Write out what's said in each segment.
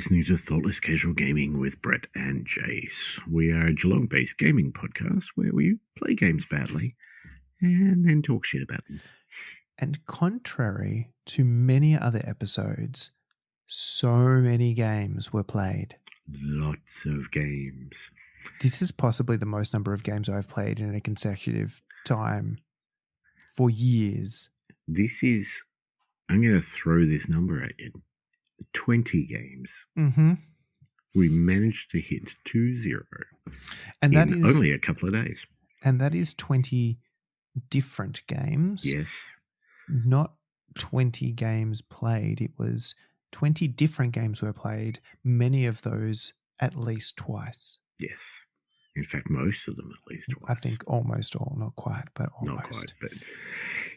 listening to Thoughtless Casual Gaming with Brett and Jace. We are a Geelong-based gaming podcast where we play games badly and then talk shit about them. And contrary to many other episodes, so many games were played. Lots of games. This is possibly the most number of games I've played in a consecutive time for years. I'm going to throw this number at you. 20 games. Mm-hmm. We managed to hit 2-0 and that is only a couple of days. And that is 20 different games. Yes. Not 20 games played. It was 20 different games were played, many of those at least twice. Yes. In fact, most of them at least twice. I think almost all, not quite, but almost. Not quite, but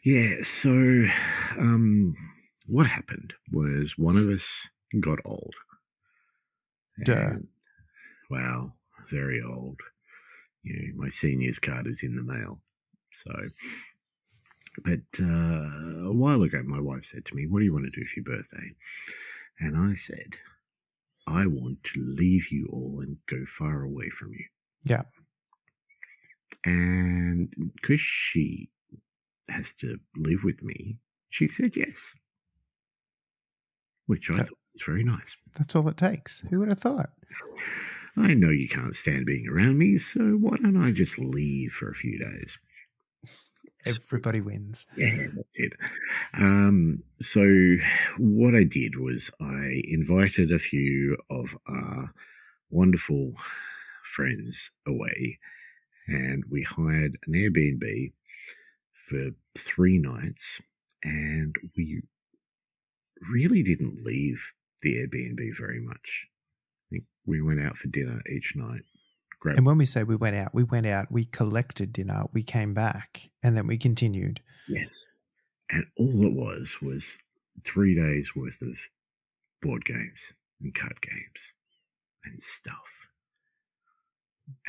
yeah. So what happened was one of us got old. Wow, very old. My senior's card is in the mail. So, but a while ago, my wife said to me, "What do you want to do for your birthday?" And I said, "I want to leave you all and go far away from you." Yeah. And because she has to live with me, she said yes, which I thought was very nice. That's all it takes. Who would have thought? I know you can't stand being around me, so why don't I just leave for a few days? Everybody wins. Yeah, that's it. So what I did was I invited a few of our wonderful friends away, and we hired an Airbnb for 3 nights, and we really didn't leave the Airbnb very much. I think we went out for dinner each night. And when we say we went out, we collected dinner, we came back, and then we continued. Yes. And all it was 3 days worth of board games and card games and stuff.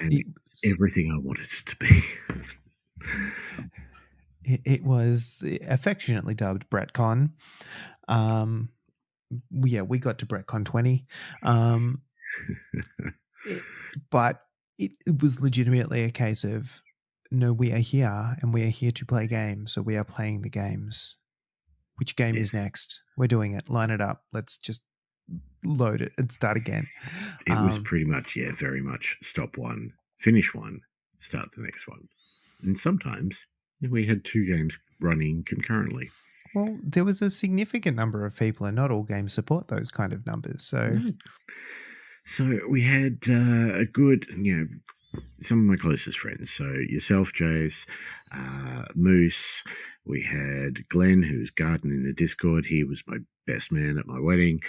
And it was everything I wanted it to be. It was affectionately dubbed BrettCon. We got to BrettCon 20. But it was legitimately a case of, no, we are here and we are here to play games. So we are playing the games. Which game is next? We're doing it. Line it up. Let's just load it and start again. It was pretty much, very much stop one, finish one, start the next one. And sometimes we had 2 games running concurrently. Well, there was a significant number of people, and not all games support those kind of numbers. So we had a good, some of my closest friends. So yourself, Jace, Moose. We had Glenn, who's Garden in the Discord. He was my best man at my wedding.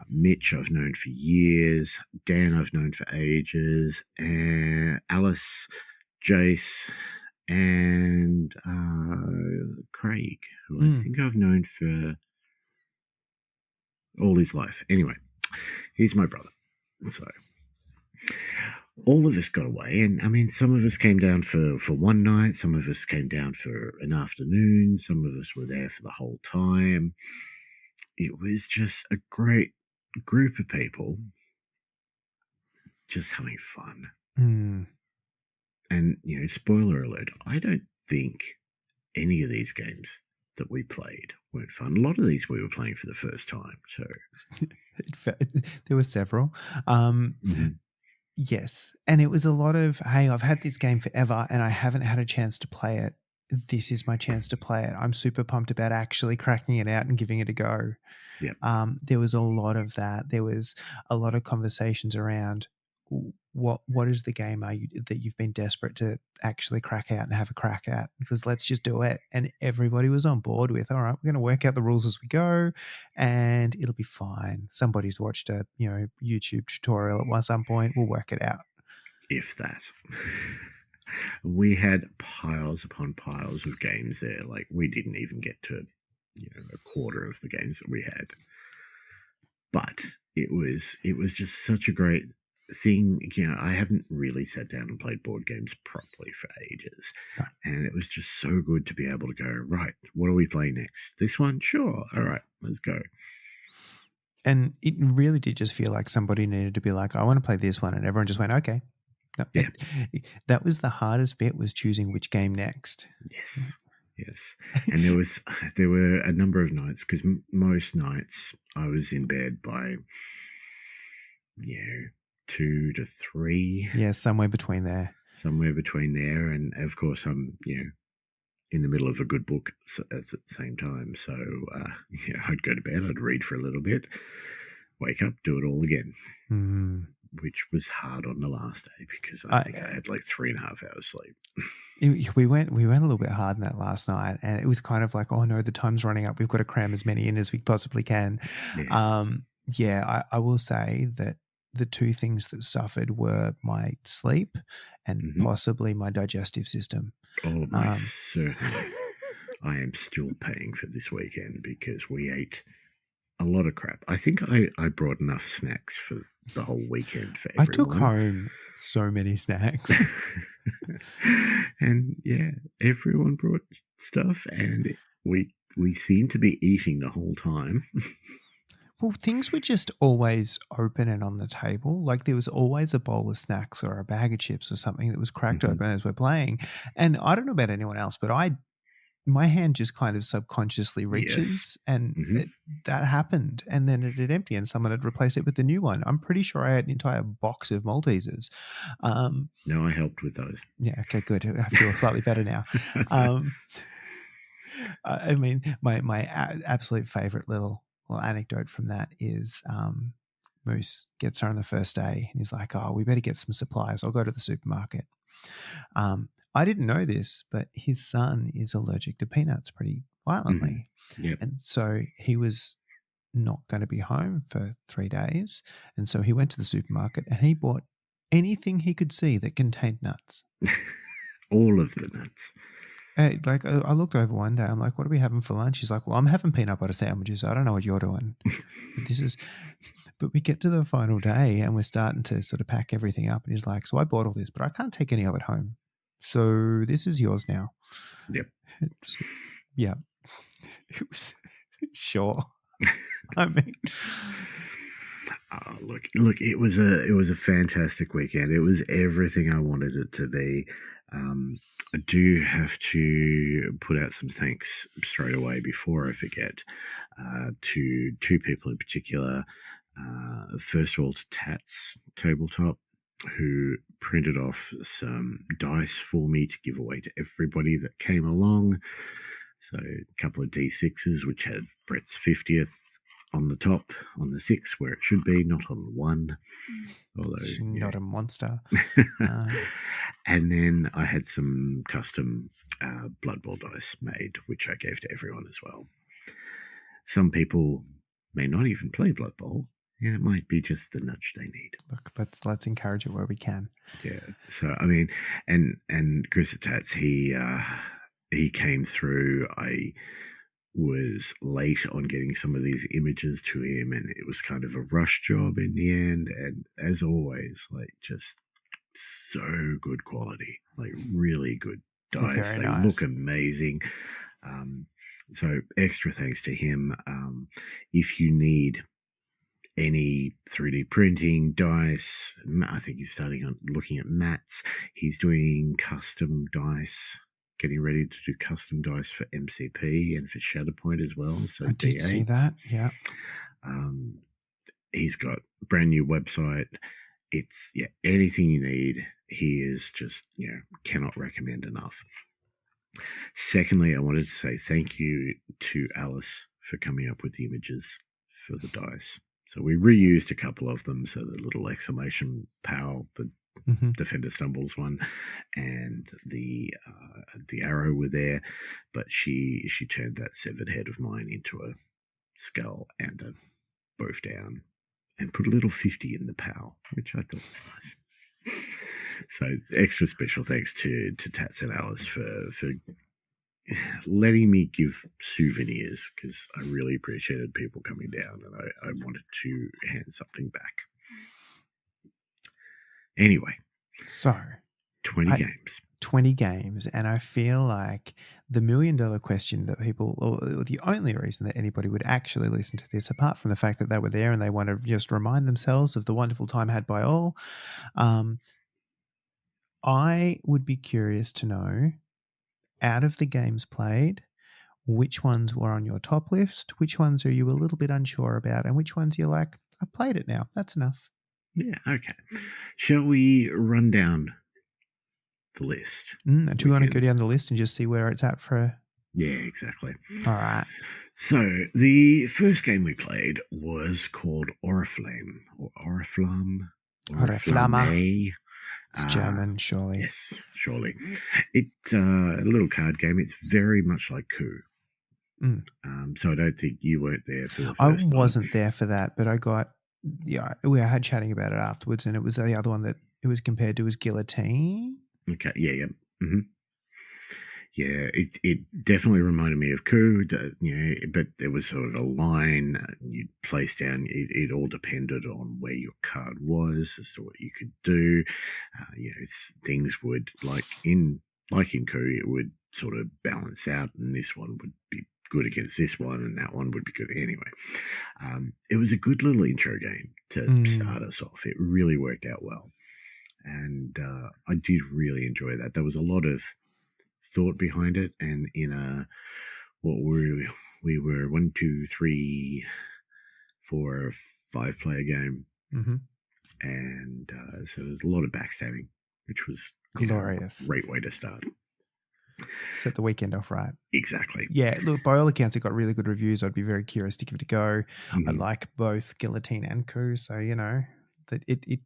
Mitch, I've known for years. Dan, I've known for ages. And Alice, Jace, and Craig, who I think I've known for all his life. Anyway, he's my brother. So all of us got away, and I mean, some of us came down for one night, some of us came down for an afternoon, some of us were there for the whole time. It was just a great group of people just having fun. And, spoiler alert, I don't think any of these games that we played weren't fun. A lot of these we were playing for the first time, so there were several. Yes, and it was a lot of, hey, I've had this game forever and I haven't had a chance to play it. This is my chance to play it. I'm super pumped about actually cracking it out and giving it a go. Yeah. There was a lot of that. There was a lot of conversations around what is the game that you've been desperate to actually crack out and have a crack at, because let's just do it. And everybody was on board with, all right, we're going to work out the rules as we go and it'll be fine. Somebody's watched a YouTube tutorial at some point. We'll work it out. If that. We had piles upon piles of games there. Like, we didn't even get to a quarter of the games that we had. But it was just such a great thing. I haven't really sat down and played board games properly for ages. And it was just so good to be able to go, right, what do we play next? This one? Sure. All right, let's go. And it really did just feel like somebody needed to be like, I want to play this one. And everyone just went, okay. No, Yeah. that was the hardest bit, was choosing which game next. Yes. Yes. And there were a number of nights, because most nights I was in bed by, 2 to 3. Yeah, somewhere between there. Somewhere between there. And of course, I'm, in the middle of a good book at the same time. So, I'd go to bed, I'd read for a little bit, wake up, do it all again, which was hard on the last day because I think I had like 3.5 hours sleep. We went a little bit hard in that last night, and it was kind of like, oh no, the time's running up. We've got to cram as many in as we possibly can. Yeah. I will say that the two things that suffered were my sleep and possibly my digestive system. Oh, my certainly. I am still paying for this weekend because we ate a lot of crap. I think I brought enough snacks for the whole weekend for everyone. I took home so many snacks. And yeah, everyone brought stuff, and we seemed to be eating the whole time. Well, things were just always open and on the table. Like there was always a bowl of snacks or a bag of chips or something that was cracked open as we're playing. And I don't know about anyone else, but my hand just kind of subconsciously reaches, and that happened. And then it had empty, and someone had replaced it with the new one. I'm pretty sure I had an entire box of Maltesers. No, I helped with those. Yeah, okay, good. I feel slightly better now. I mean, my absolute favorite little anecdote from that is Moose gets there on the first day, and he's like, oh, we better get some supplies. I'll go to the supermarket. I didn't know this, but his son is allergic to peanuts pretty violently. Yep. And so he was not going to be home for 3 days. And so he went to the supermarket and he bought anything he could see that contained nuts. All of the nuts. Like I looked over one day, I'm like, what are we having for lunch? He's like, well, I'm having peanut butter sandwiches. I don't know what you're doing. But we get to the final day and we're starting to sort of pack everything up. And he's like, so I bought all this, but I can't take any of it home. So this is yours now. Yep. Yeah. It was sure. I mean, look, it was a fantastic weekend. It was everything I wanted it to be. I do have to put out some thanks straight away before I forget to two people in particular. First of all, to Tats Tabletop, who printed off some dice for me to give away to everybody that came along. So a couple of D6s, which had Brett's 50th on the top, on the 6, where it should be, not on the 1. Although not a monster. And then I had some custom Blood Bowl dice made, which I gave to everyone as well. Some people may not even play Blood Bowl, and it might be just the nudge they need. Look, let's encourage it where we can. Yeah. So I mean, and Chris Tats, he came through. I was late on getting some of these images to him, and it was kind of a rush job in the end. And as always, like, just so good quality, like really good dice. They look amazing. So extra thanks to him. If you need any 3D printing dice, I think he's starting on looking at mats. He's doing custom dice, getting ready to do custom dice for MCP and for Shatterpoint as well. So I did see that. Yeah. He's got a brand new website. It's anything you need. He is just cannot recommend enough. Secondly, I wanted to say thank you to Alice for coming up with the images for the dice. So we reused a couple of them. So the little exclamation pow, the Defender Stumbles one, and the arrow were there, but she turned that severed head of mine into a skull and a both down, and put a little 50 in the pow, which I thought was nice. So extra special thanks to Tats and Alice for letting me give souvenirs, because I really appreciated people coming down, and I wanted to hand something back. Anyway, so 20 games. 20 games, and I feel like the $1 million question that people, or the only reason that anybody would actually listen to this, apart from the fact that they were there and they want to just remind themselves of the wonderful time had by all, I would be curious to know, out of the games played, which ones were on your top list, which ones are you a little bit unsure about, and which ones you're like, I've played it now, that's enough. Yeah, okay. Shall we run down the list? Do you want to go down the list and just see where it's at for? Yeah, exactly. All right. So the first game we played was called Oriflame or Oriflamme. Oriflamme. It's German, surely. Yes, surely. It's a little card game. It's very much like Coup. So I don't think you weren't there for the first I wasn't there for that, but I got, we had chatting about it afterwards, and it was the other one that it was compared to was Guillotine. Okay, yeah. Mm-hmm. Yeah, it definitely reminded me of Coup, but there was sort of a line you'd place down. It all depended on where your card was as to what you could do. Things would, like in Coup, it would sort of balance out, and this one would be good against this one, and that one would be good. Anyway, it was a good little intro game to start us off. It really worked out well, and I did really enjoy that. There was a lot of thought behind it, and in we were 1, 2, 3, 4, 5 player game, and so there's a lot of backstabbing, which was glorious. A great way to start. Set the weekend off right. Exactly. Yeah, look, by all accounts, it got really good reviews. I'd be very curious to give it a go. I like both Guillotine and Coup, so that it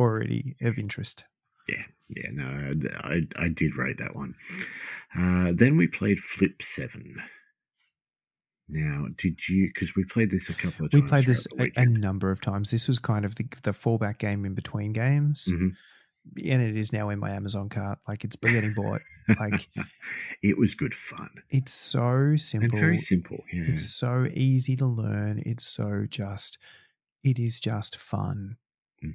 already of interest. Yeah, no, I did rate that one. Then we played Flip 7. Now, did you, because we played this a couple of times. We played this a number of times. This was kind of the fallback game in between games. And it is now in my Amazon cart. Like, it's getting bought. Like, it was good fun. It's so simple. And very simple, yeah. It's so easy to learn. It is just fun.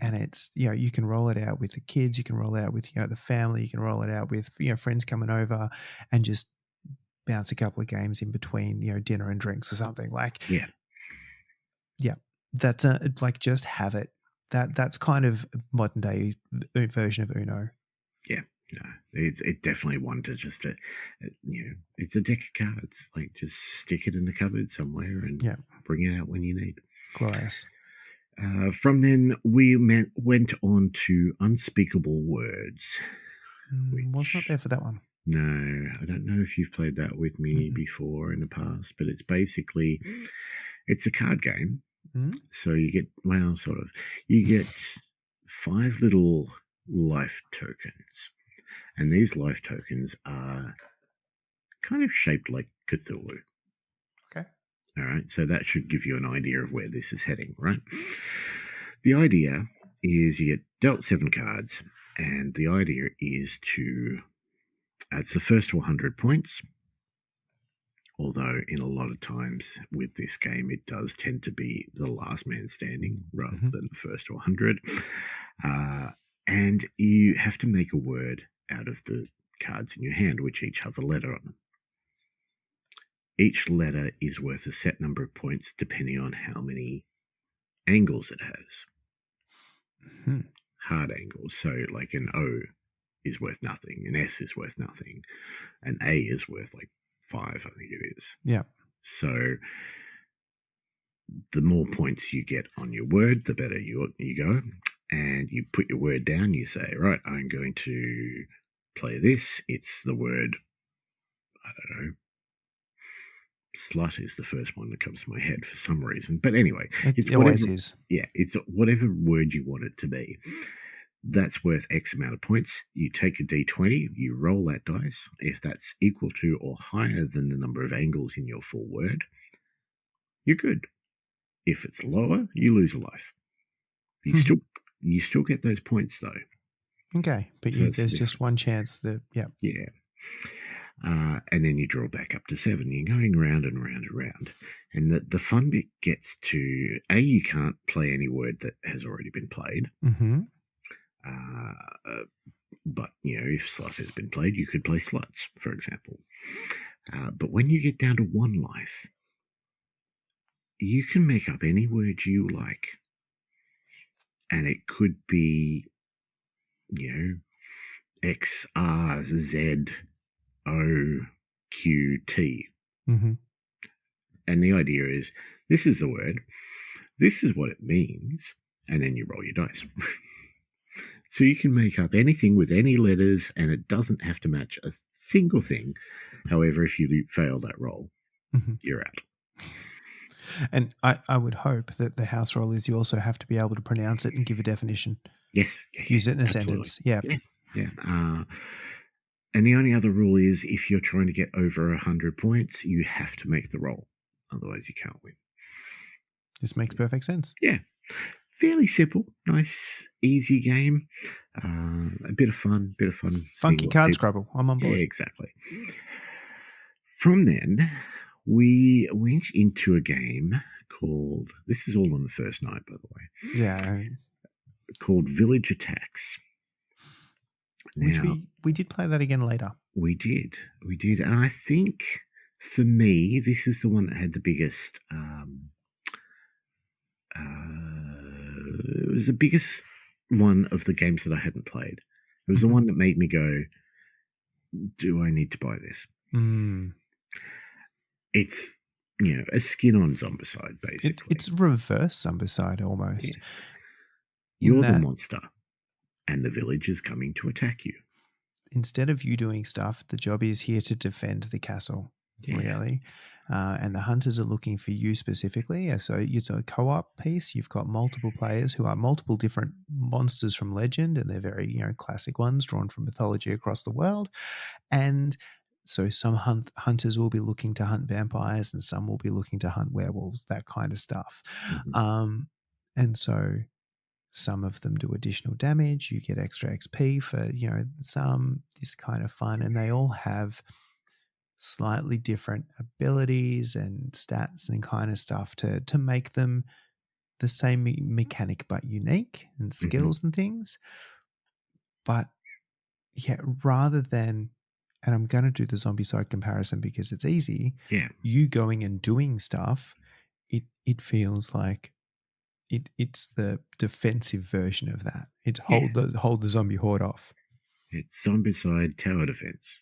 And it's, you can roll it out with the kids, you can roll it out with, the family, you can roll it out with, friends coming over and just bounce a couple of games in between, dinner and drinks or something. Like, yeah, that's like, just have it. That's kind of modern day version of Uno. Yeah, no, it's definitely one to just, it's a deck of cards. Like, just stick it in the cupboard somewhere and bring it out when you need. Glorious. From then, we went on to Unspeakable Words. Was not there for that one. No, I don't know if you've played that with me before in the past, but it's basically, it's a card game. So you get, you get 5 little life tokens. And these life tokens are kind of shaped like Cthulhu. Okay. All right, so that should give you an idea of where this is heading, right? The idea is you get dealt 7 cards, and the idea is to, it's the first to 100 points, although in a lot of times with this game, it does tend to be the last man standing rather than the first to 100. And you have to make a word out of the cards in your hand, which each have a letter on them. Each letter is worth a set number of points depending on how many angles it has. Hard angles. So like an O is worth nothing, an S is worth nothing, an A is worth like 5, I think it is. Yeah. So the more points you get on your word, the better you go. And you put your word down, you say, right, I'm going to play this. It's the word, I don't know, slut is the first one that comes to my head for some reason. But anyway, it always is. Yeah, it's whatever word you want it to be. That's worth X amount of points. You take a D20, you roll that dice. If that's equal to or higher than the number of angles in your full word, you're good. If it's lower, you lose a life. You still get those points though. Okay, but so there's just one chance that, Yeah. And then you draw back up to 7. You're going round and round and round. And the fun bit gets to, you can't play any word that has already been played. But, if slut has been played, you could play sluts, for example. But when you get down to one life, you can make up any word you like. And it could be, XRZOQT. Mm-hmm. And the idea is, this is the word, this is what it means, and then you roll your dice. So you can make up anything with any letters, and it doesn't have to match a single thing. However, if you fail that roll, you're out. And I would hope that the house rule is you also have to be able to pronounce it and give a definition. Yes. Use it in a absolutely. sentence. Yeah. And the only other rule is if you're trying to get over 100 points, you have to make the roll. Otherwise, you can't win. This makes perfect sense. Yeah. Fairly simple, nice, easy game. A bit of fun. Funky card scrabble. I'm on board. Yeah, exactly. From then, we went into a game called, this is all on the first night, by the way. Yeah. Called Village Attacks. Which we did play that again later. We did. And I think, for me, this is the one that had the biggest... it was the biggest one of the games that I hadn't played. It was the one that made me go, do I need to buy this? It's, a skin on Zombicide, basically. It's reverse Zombicide almost. Yeah. You're the monster, and the village is coming to attack you. Instead of you doing stuff, the job is here to defend the castle, really. And the hunters are looking for you specifically. So it's a co-op piece. You've got multiple players who are multiple different monsters from legend, and they're very, classic ones drawn from mythology across the world. And so some hunters will be looking to hunt vampires, and some will be looking to hunt werewolves, that kind of stuff. And so some of them do additional damage. You get extra XP for, this kind of fun. And they all have slightly different abilities and stats and kind of stuff to make them the same mechanic but unique, and skills and things. But rather than, and I'm going to do the Zombicide comparison because it's easy, you going and doing stuff, it feels like it's the defensive version of that. It's hold the zombie horde off. It's Zombicide tower defense.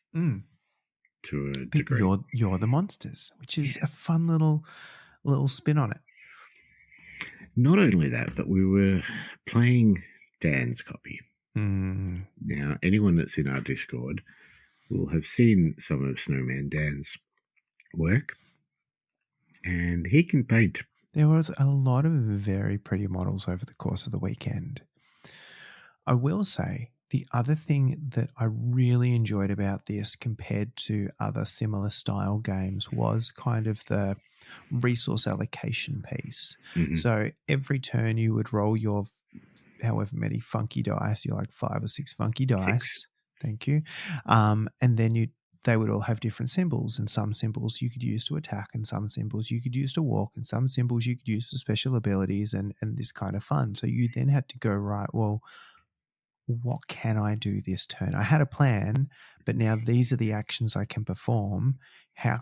To a degree. You're the monsters, which is a fun little spin on it. Not only that, but we were playing Dan's copy. Now, anyone that's in our Discord will have seen some of Snowman Dan's work, and he can paint. There was a lot of very pretty models over the course of the weekend. I will say, the other thing that I really enjoyed about this compared to other similar style games was kind of the resource allocation piece. So every turn you would roll your however many funky dice, you're like 5 or 6 funky dice. Thank you. And then they would all have different symbols, and some symbols you could use to attack, and some symbols you could use to walk, and some symbols you could use for special abilities and this kind of fun. So you then had to go, right, well, what can I do this turn? I had a plan, but now these are the actions I can perform. How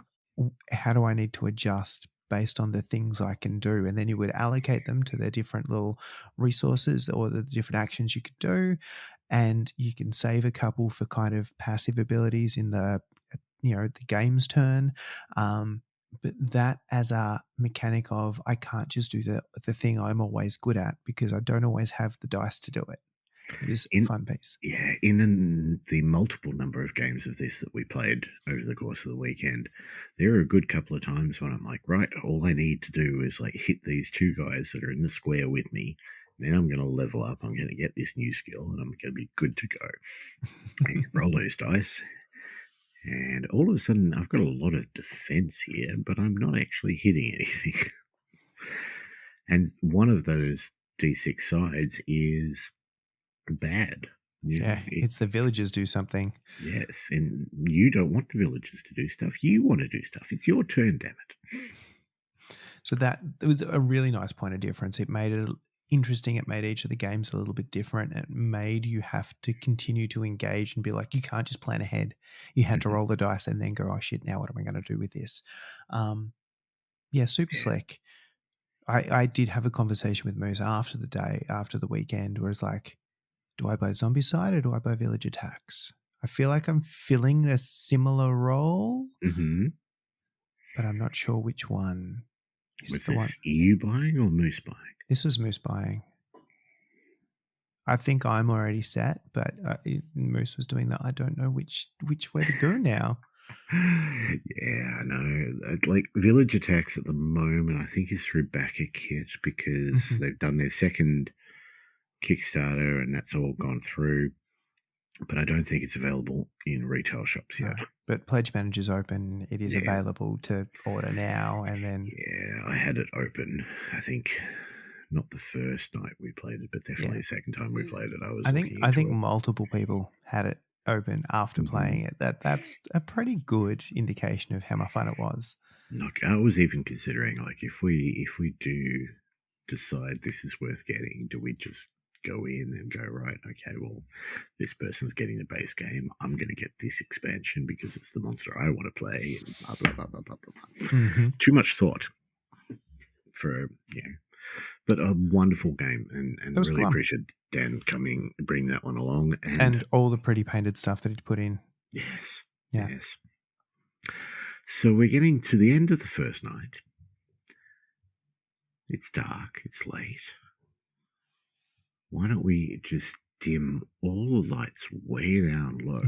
do I need to adjust based on the things I can do? And then you would allocate them to their different little resources or the different actions you could do. And you can save a couple for kind of passive abilities in the game's turn. But that as a mechanic of, I can't just do the thing I'm always good at because I don't always have the dice to do it. It is a fun piece. Yeah, in the multiple number of games of this that we played over the course of the weekend, there are a good couple of times when I'm like, right, all I need to do is like hit these 2 guys that are in the square with me. Then I'm going to level up. I'm going to get this new skill, and I'm going to be good to go. And roll those dice. And all of a sudden, I've got a lot of defense here, but I'm not actually hitting anything. And one of those D6 sides is bad. It's the villagers do something. Yes, and you don't want the villagers to do stuff. You want to do stuff. It's your turn, damn it. So it was a really nice point of difference. It made it interesting. It made each of the games a little bit different. It made you have to continue to engage and be like, you can't just plan ahead. You had to roll the dice and then go, oh shit, now what am I going to do with this? Super slick. I did have a conversation with Moose after the weekend, where it's like, do I buy Zombicide or do I buy Village Attacks? I feel like I'm filling a similar role, but I'm not sure which one is Was the one. this you buying or Moose buying? This was Moose buying. I think I'm already set, but Moose was doing that. I don't know which way to go now. Yeah, I know. Like Village Attacks at the moment, I think is through Backer Kit because they've done their second Kickstarter and that's all gone through. But I don't think it's available in retail shops yet. No, but Pledge Manager's open. It is available to order now, and then I had it open. I think not the first night we played it, but definitely the second time we played it. I think multiple people had it open after playing it. That's a pretty good indication of how much fun it was. Look, I was even considering, like, if we do decide this is worth getting, do we just go in and go, right, okay, well, this person's getting the base game, I'm going to get this expansion because it's the monster I want to play, and blah, blah, blah, blah, blah, blah. Too much thought for, but a wonderful game, and really appreciate Dan bring that one along. And all the pretty painted stuff that he'd put in. Yes. Yes. So we're getting to the end of the first night. It's dark. It's late. Why don't we just dim all the lights way down low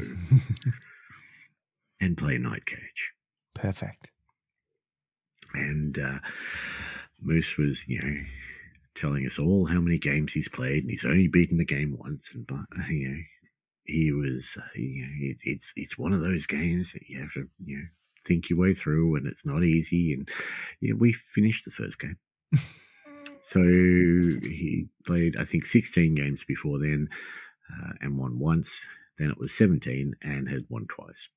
and play Night Cage? Perfect. And Moose was, telling us all how many games he's played, and he's only beaten the game once. And he was, it's one of those games that you have to, think your way through, and it's not easy. And we finished the first game. So he played, I think, 16 games before then, and won once. Then it was 17 and had won twice.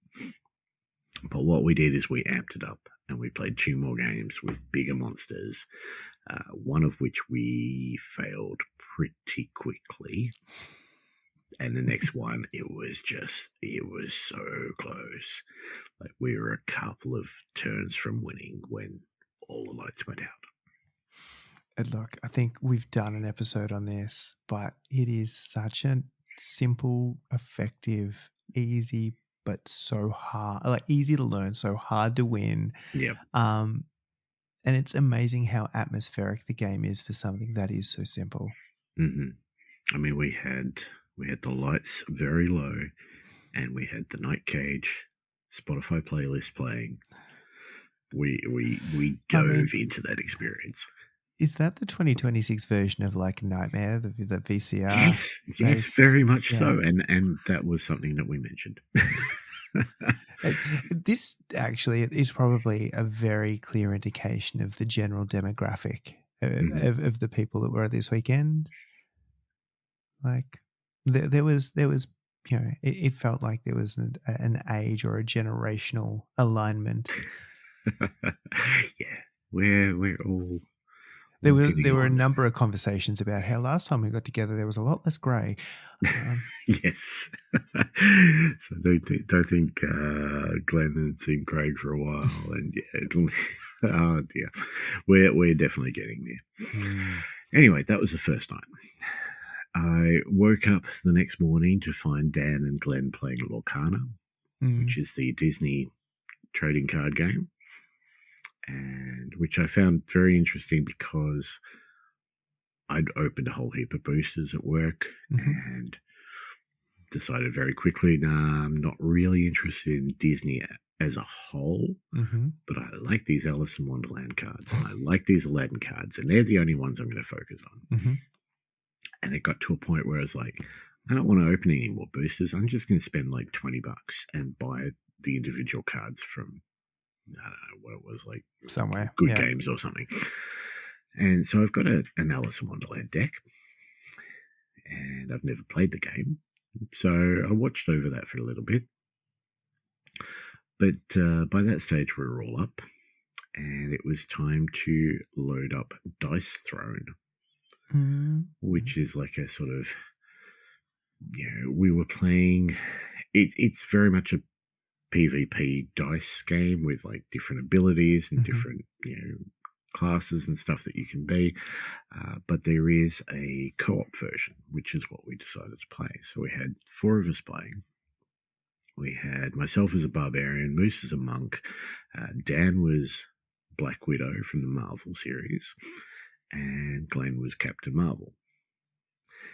But what we did is we amped it up, and we played 2 more games with bigger monsters, one of which we failed pretty quickly. And the next one, it was so close. Like, we were a couple of turns from winning when all the lights went out. And look, I think we've done an episode on this, but it is such a simple, effective, easy, but so hard, like easy to learn, so hard to win. Yeah. And it's amazing how atmospheric the game is for something that is so simple. I mean, we had the lights very low, and we had the Night Cage Spotify playlist playing. We dove into that experience. Is that the 2026 version of like Nightmare, the VCR? Yes, very much so. And that was something that we mentioned. This actually is probably a very clear indication of the general demographic of the people that were at this weekend. Like there was, it felt like there was an age or a generational alignment. We're all. There were a number of conversations about how last time we got together there was a lot less grey. Yes. So don't think Glenn had seen Craig for a while, and oh dear, we're definitely getting there. Anyway, that was the first night. I woke up the next morning to find Dan and Glenn playing Lorcana, which is the Disney trading card game. And which I found very interesting because I'd opened a whole heap of boosters at work and decided very quickly, I'm not really interested in Disney as a whole, but I like these Alice in Wonderland cards and I like these Aladdin cards, and they're the only ones I'm going to focus on. And it got to a point where I was like, I don't want to open any more boosters. I'm just going to spend like $20 and buy the individual cards from, I don't know what it was, like somewhere, Good Games or something. And so I've got an Alice in Wonderland deck, and I've never played the game. So I watched over that for a little bit. But by that stage, we were all up, and it was time to load up Dice Throne. which is like a sort of, we were playing. It's very much a PvP dice game with like different abilities and different, classes and stuff that you can be. But there is a co-op version, which is what we decided to play. So we had 4 of us playing. We had myself as a barbarian, Moose as a monk, Dan was Black Widow from the Marvel series, and Glenn was Captain Marvel.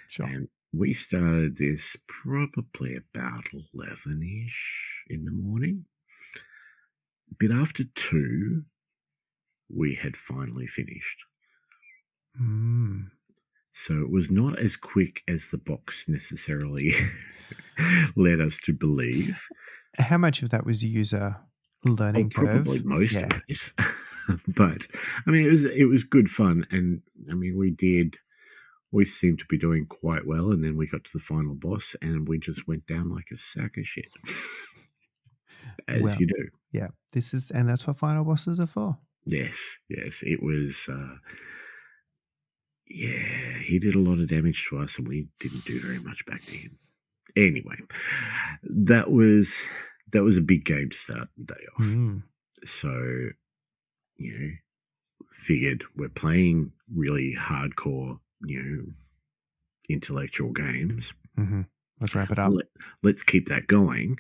Sure. And we started this probably about 11-ish in the morning. A bit after 2, we had finally finished. So it was not as quick as the box necessarily led us to believe. How much of that was user learning curve? Probably most of it. But I mean, it was good fun, and I mean, we seemed to be doing quite well, and then we got to the final boss, and we just went down like a sack of shit, as you do. Yeah, and that's what final bosses are for. Yes, it was. He did a lot of damage to us, and we didn't do very much back to him. Anyway, that was a big game to start the day off. So, figured we're playing really hardcore, intellectual games. Let's wrap it up. Let's keep that going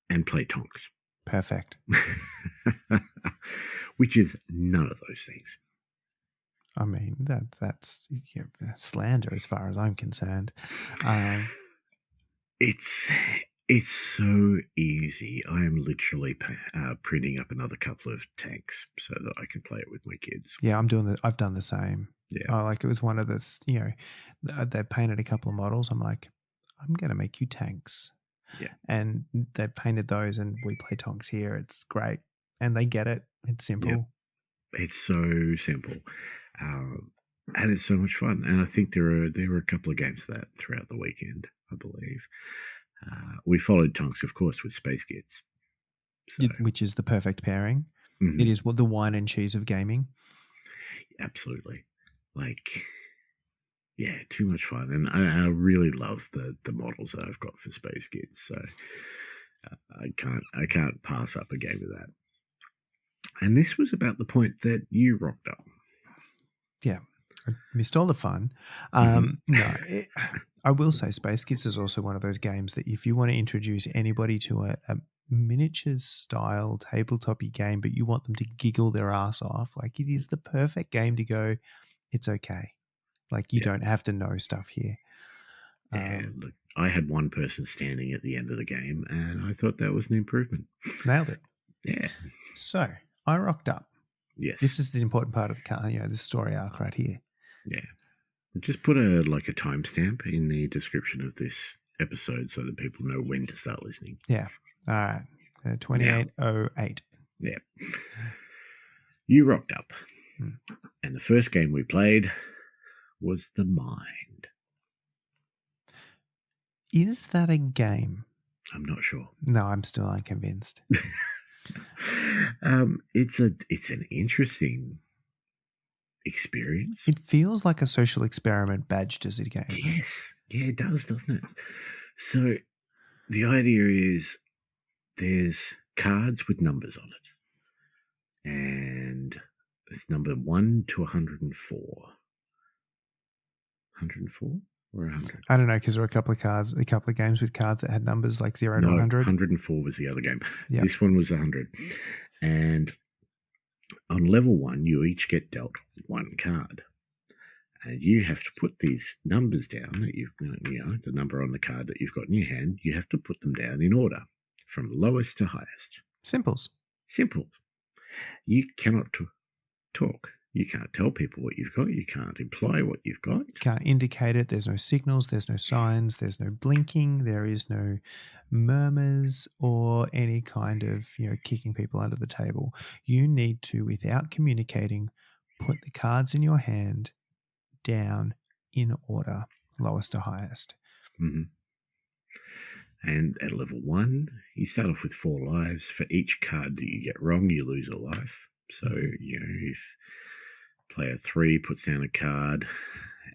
and play Tonks. Perfect. Which is none of those things. I mean, that's slander as far as I'm concerned. It's so easy. I am literally printing up another couple of tanks so that I can play it with my kids. Yeah, I've done the same. Yeah, like it was one of this. They painted a couple of models. I'm like, I'm going to make you tanks. Yeah, and they painted those, and we play Tonks here. It's great, and they get it. It's simple. Yep. It's so simple, and it's so much fun. And I think there were a couple of games of that throughout the weekend, I believe. We followed Tonks, of course, with Space Kids. So. Which is the perfect pairing. It is the wine and cheese of gaming. Absolutely. Too much fun. And I really love the models that I've got for Space Kids. So I can't pass up a game of that. And this was about the point that you rocked up. Yeah. I missed all the fun. No, I will say Space Kids is also one of those games that if you want to introduce anybody to a miniatures style tabletop-y game, but you want them to giggle their ass off, like it is the perfect game to go, it's okay. Like you don't have to know stuff here. Look, I had one person standing at the end of the game, and I thought that was an improvement. Nailed it. Yeah. So I rocked up. Yes. This is the important part of the story arc right here. Yeah. Just put a timestamp in the description of this episode so that people know when to start listening. Yeah. All right. 28:08. Yeah. You rocked up. And the first game we played was The Mind. Is that a game? I'm not sure. No, I'm still unconvinced. It's an interesting experience. It feels like a social experiment badged as a game. Yes. Yeah, it does, doesn't it? So the idea is there's cards with numbers on it. And it's number 1 to 104. 104 or 100? I don't know, because there were a couple of games with cards that had numbers like 0 to 100. 104 was the other game. Yep. This one was 100. And on level 1, you each get dealt 1 card. And you have to put these numbers down that the number on the card that you've got in your hand, you have to put them down in order from lowest to highest. Simples. You cannot talk. You can't tell people what you've got. You can't imply what you've got. You can't indicate it. There's no signals. There's no signs. There's no blinking. There is no murmurs or any kind of, kicking people under the table. You need to, without communicating, put the cards in your hand down in order, lowest to highest. Mm-hmm. And at level 1, you start off with 4 lives. For each card that you get wrong, you lose a life. So, if Player 3 puts down a card,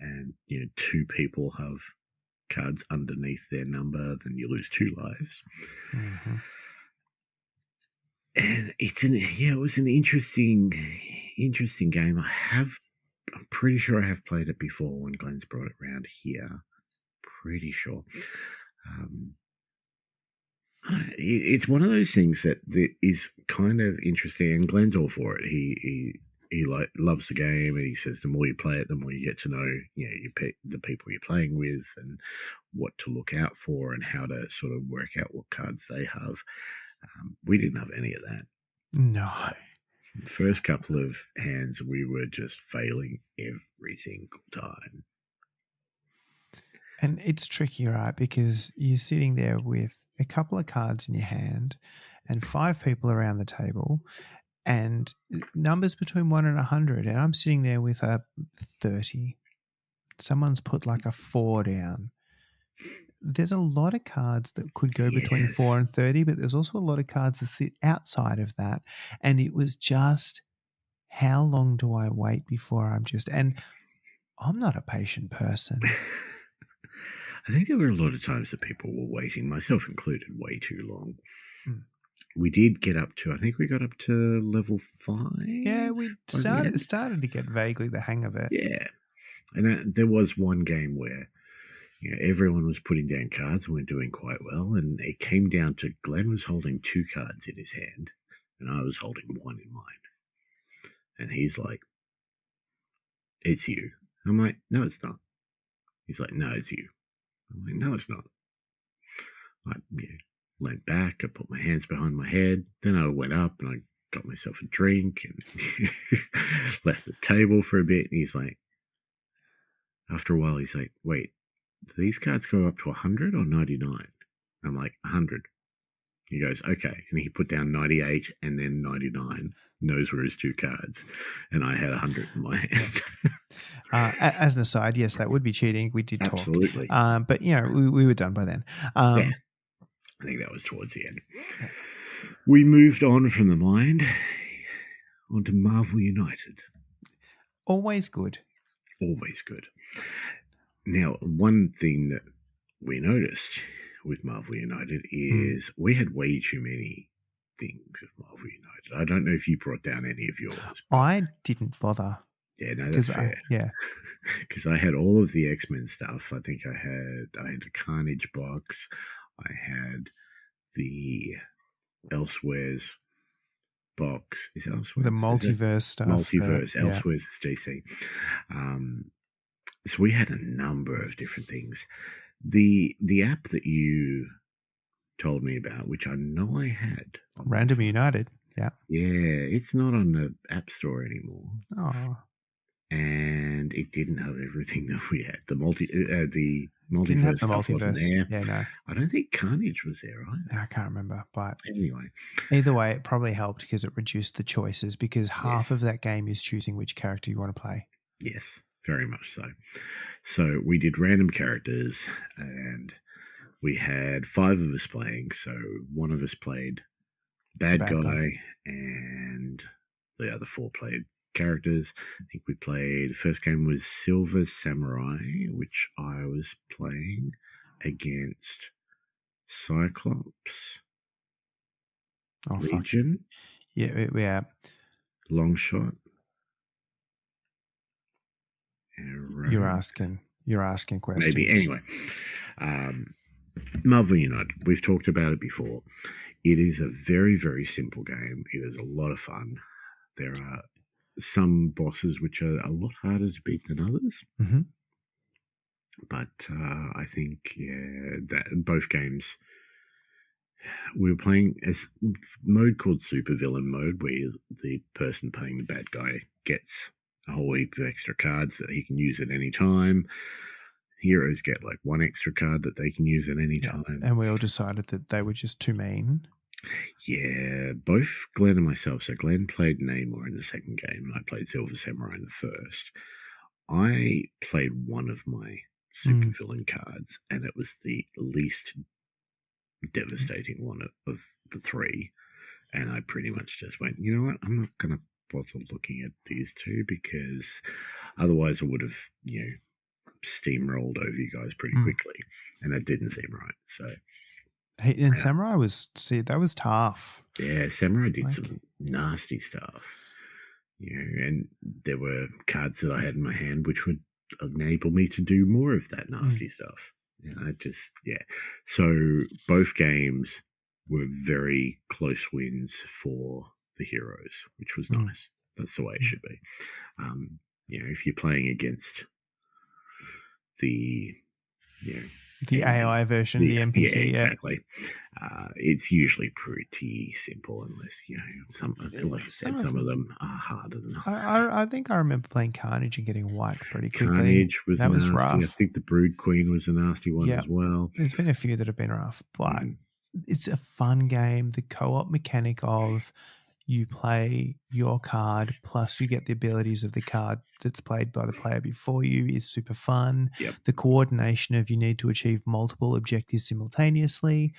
and 2 people have cards underneath their number, then you lose 2 lives. Mm-hmm. And it was an interesting game. I'm pretty sure I have played it before when Glenn's brought it around here. Pretty sure. It's one of those things that is kind of interesting, and Glenn's all for it. He loves the game, and he says the more you play it, the more you get to know the people you're playing with, and what to look out for, and how to sort of work out what cards they have. We didn't have any of that. No. So, the first couple of hands, we were just failing every single time. And it's tricky, right? Because you're sitting there with a couple of cards in your hand and 5 people around the table and numbers between 1 and 100. And I'm sitting there with a 30. Someone's put like a 4 down. There's a lot of cards that could go between 4 and 30, but there's also a lot of cards that sit outside of that. And it was just, how long do I wait before and I'm not a patient person. I think there were a lot of times that people were waiting, myself included, way too long. We did get up to, I think we got up to level 5. Yeah, we started to get vaguely the hang of it. Yeah. And there was one game where everyone was putting down cards and we're doing quite well, and it came down to Glenn was holding 2 cards in his hand and I was holding 1 in mine. And he's like, "It's you." I'm like, "No, it's not." He's like, "No, it's you." I'm like, "No, it's not." I leant back, I put my hands behind my head, then I went up and I got myself a drink and left the table for a bit. And he's like, after a while, he's like, "Wait, do these cards go up to 100 or 99? I'm like, 100. He goes, "Okay." And he put down 98 and then 99, knows where his 2 cards. And I had 100 in my hand. As an aside, yes, that would be cheating. We did talk. Absolutely. But, we were done by then. Yeah. I think that was towards the end. Yeah. We moved on from the mind onto Marvel United. Always good. Always good. Now, one thing that we noticed with Marvel United is we had way too many things with Marvel United. I don't know if you brought down any of yours. I didn't bother. Yeah, no, that's fair. Because I had all of the X-Men stuff. I think I had the Carnage box. I had the Elseworlds box. Is it Elseworlds? The multiverse stuff. Multiverse. Elseworlds is DC. So we had a number of different things. The app that you told me about, which I know I had. Random United. Yeah. Yeah, it's not on the App Store anymore. Oh. And it didn't have everything that we had. The multiverse stuff wasn't there. Yeah, no. I don't think Carnage was there either. I can't remember, but anyway. Either way, it probably helped because it reduced the choices, because half of that game is choosing which character you want to play. Yes, very much so. So we did random characters, and we had 5 of us playing. So one of us played bad guy, and the other 4 played characters. I think we played, the first game was Silver Samurai, which I was playing against Cyclops, Legion, yeah, Longshot. You're asking questions. Maybe. Anyway, Marvel United, we've talked about it before. It is a very, very simple game. It is a lot of fun. There are some bosses which are a lot harder to beat than others. Mm-hmm. But I think, that both games, we were playing a mode called Supervillain mode, where the person playing the bad guy gets a whole heap of extra cards that he can use at any time. Heroes get like 1 extra card that they can use at any time. And we all decided that they were just too mean. Yeah, both Glenn and myself. So Glenn played Namor in the second game, and I played Silver Samurai in the first. I played one of my supervillain cards, and it was the least devastating one of the 3. And I pretty much just went, you know what? I'm not going to bothered looking at these two because otherwise I would have, steamrolled over you guys pretty quickly, and that didn't seem right. So, and Samurai that was tough. Yeah, Samurai did some nasty stuff. And there were cards that I had in my hand which would enable me to do more of that nasty stuff. So both games were very close wins for the heroes, which was nice. That's the way it should be. If you're playing against the AI version, the NPC. Yeah, exactly. It's usually pretty simple unless, some of them are harder than others. I think I remember playing Carnage and getting wiped pretty quickly. Carnage was that nasty. Was rough. I think the Brood Queen was a nasty one as well. There's been a few that have been rough, but it's a fun game. The co-op mechanic of you play your card plus you get the abilities of the card that's played by the player before you is super fun. Yep. The coordination of you need to achieve multiple objectives simultaneously